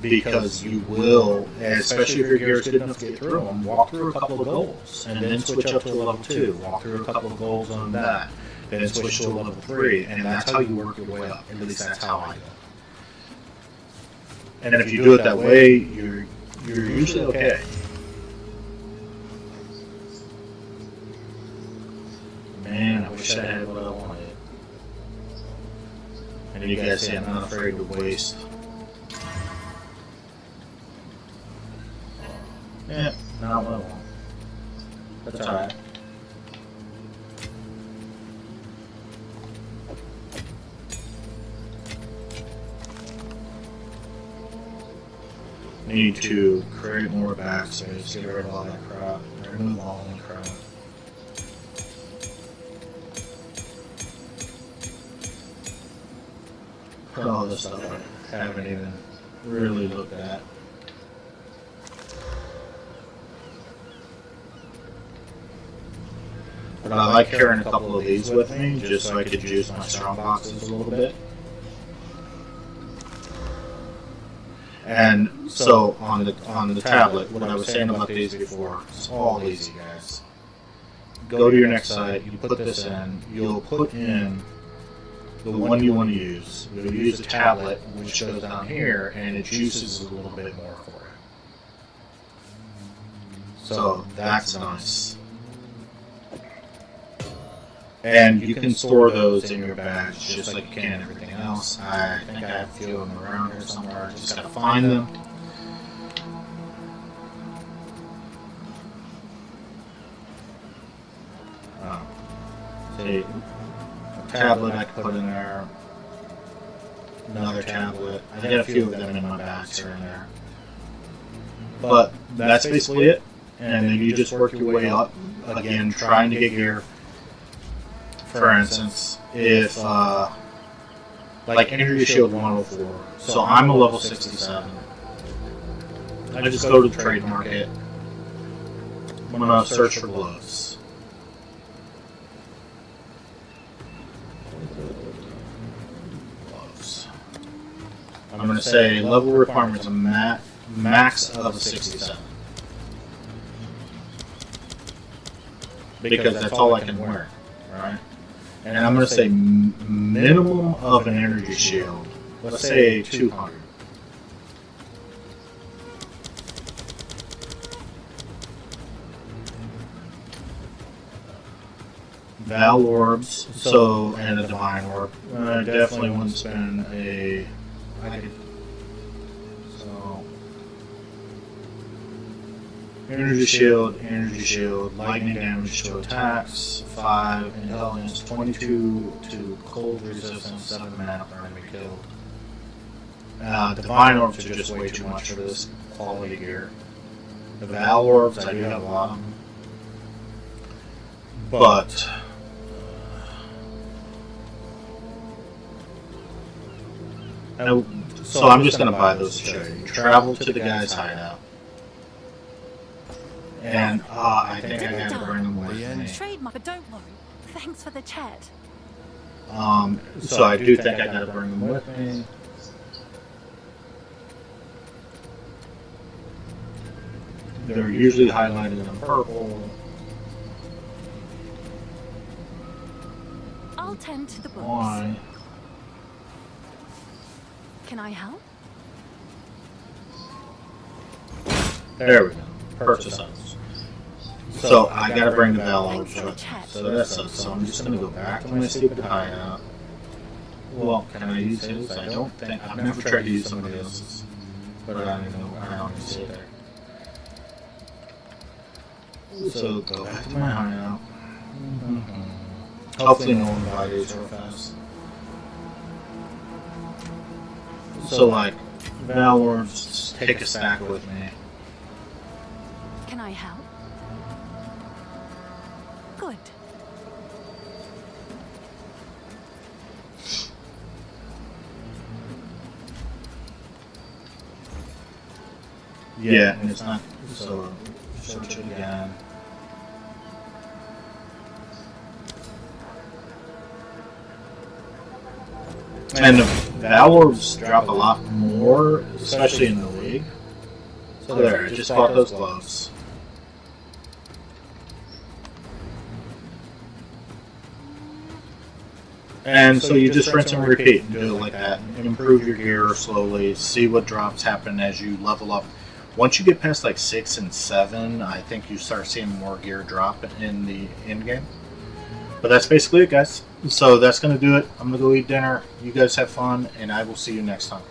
because you will, especially if your gear is good enough to get through them, walk through a couple of goals, and then switch up to a level 2, walk through a couple of goals on that, then switch to a level 3, and that's how you work your way up. At least that's how I do. And if you do it that way, you're usually okay. Man, I wish I had what I wanted. And you guys see I'm not afraid to waste. Yeah, not what I want. That's alright. Need to create more backspace, get rid of all that crap, remove all that crap. All this stuff I haven't even really looked at. But I like carrying a couple of these with me, just so I could juice my strong boxes a little bit. And so on the tablet, what I was saying about these before, it's all easy, guys. Go to your next site, you put this in, you'll put in the one you want to use. You'll use a tablet, which goes down here, and it juices a little bit more for it. So that's nice. And you can store those in your bags just like you can everything else. I think I have a few of them around here somewhere. I just gotta find them. See, a tablet I could put in there. Another tablet. I got a few of them in my bags here and there. But that's basically it. And then you just work your way up. Again, trying to get gear. For instance, if like Energy Shield 104, so I'm a level 67. I just go to the trade market. I'm gonna search for gloves. Gloves. I'm gonna say level requirements a max of a 67. Because that's all I can wear, right? And I'm going to say minimum of an energy shield. Let's say 200. Val orbs, so, and a divine orb. I definitely wouldn't spend a. So. Energy shield, lightning damage to attacks, 5 intelligence, 22 to cold resistance, 7 mana per enemy killed. Divine orbs are just way too much for this quality gear. The Val orbs, I do have a lot of them. But So I'm just going to buy those to show you. Travel to the guy's hideout. And I think I got to bring them with me. Trademark, but don't worry. Thanks for the chat. So I do think I got to bring them with me. They're usually highlighted in purple. I'll tend to the books. Why? Can I help? There we go. Purchase items. So I gotta bring the bell over. So that's it. So I'm just gonna go back to my stupid hideout. Well, can I use his? I don't think. I've never tried to use somebody else's. But I don't know. I don't see it there. So go back to my hideout. Hopefully no one buys these real fast. So like, Valor's take a stack with me. Can I help? Good. Yeah, and it's not. So search it again. And the Valors drop a lot more, especially in the league. So there, I just bought those gloves. And so you just rinse and repeat and do it like that. Improve your gear slowly, see what drops happen as you level up. Once you get past like 6 and 7, I think you start seeing more gear drop in the end game. But that's basically it, guys. So that's going to do it. I'm going to go eat dinner. You guys have fun, and I will see you next time.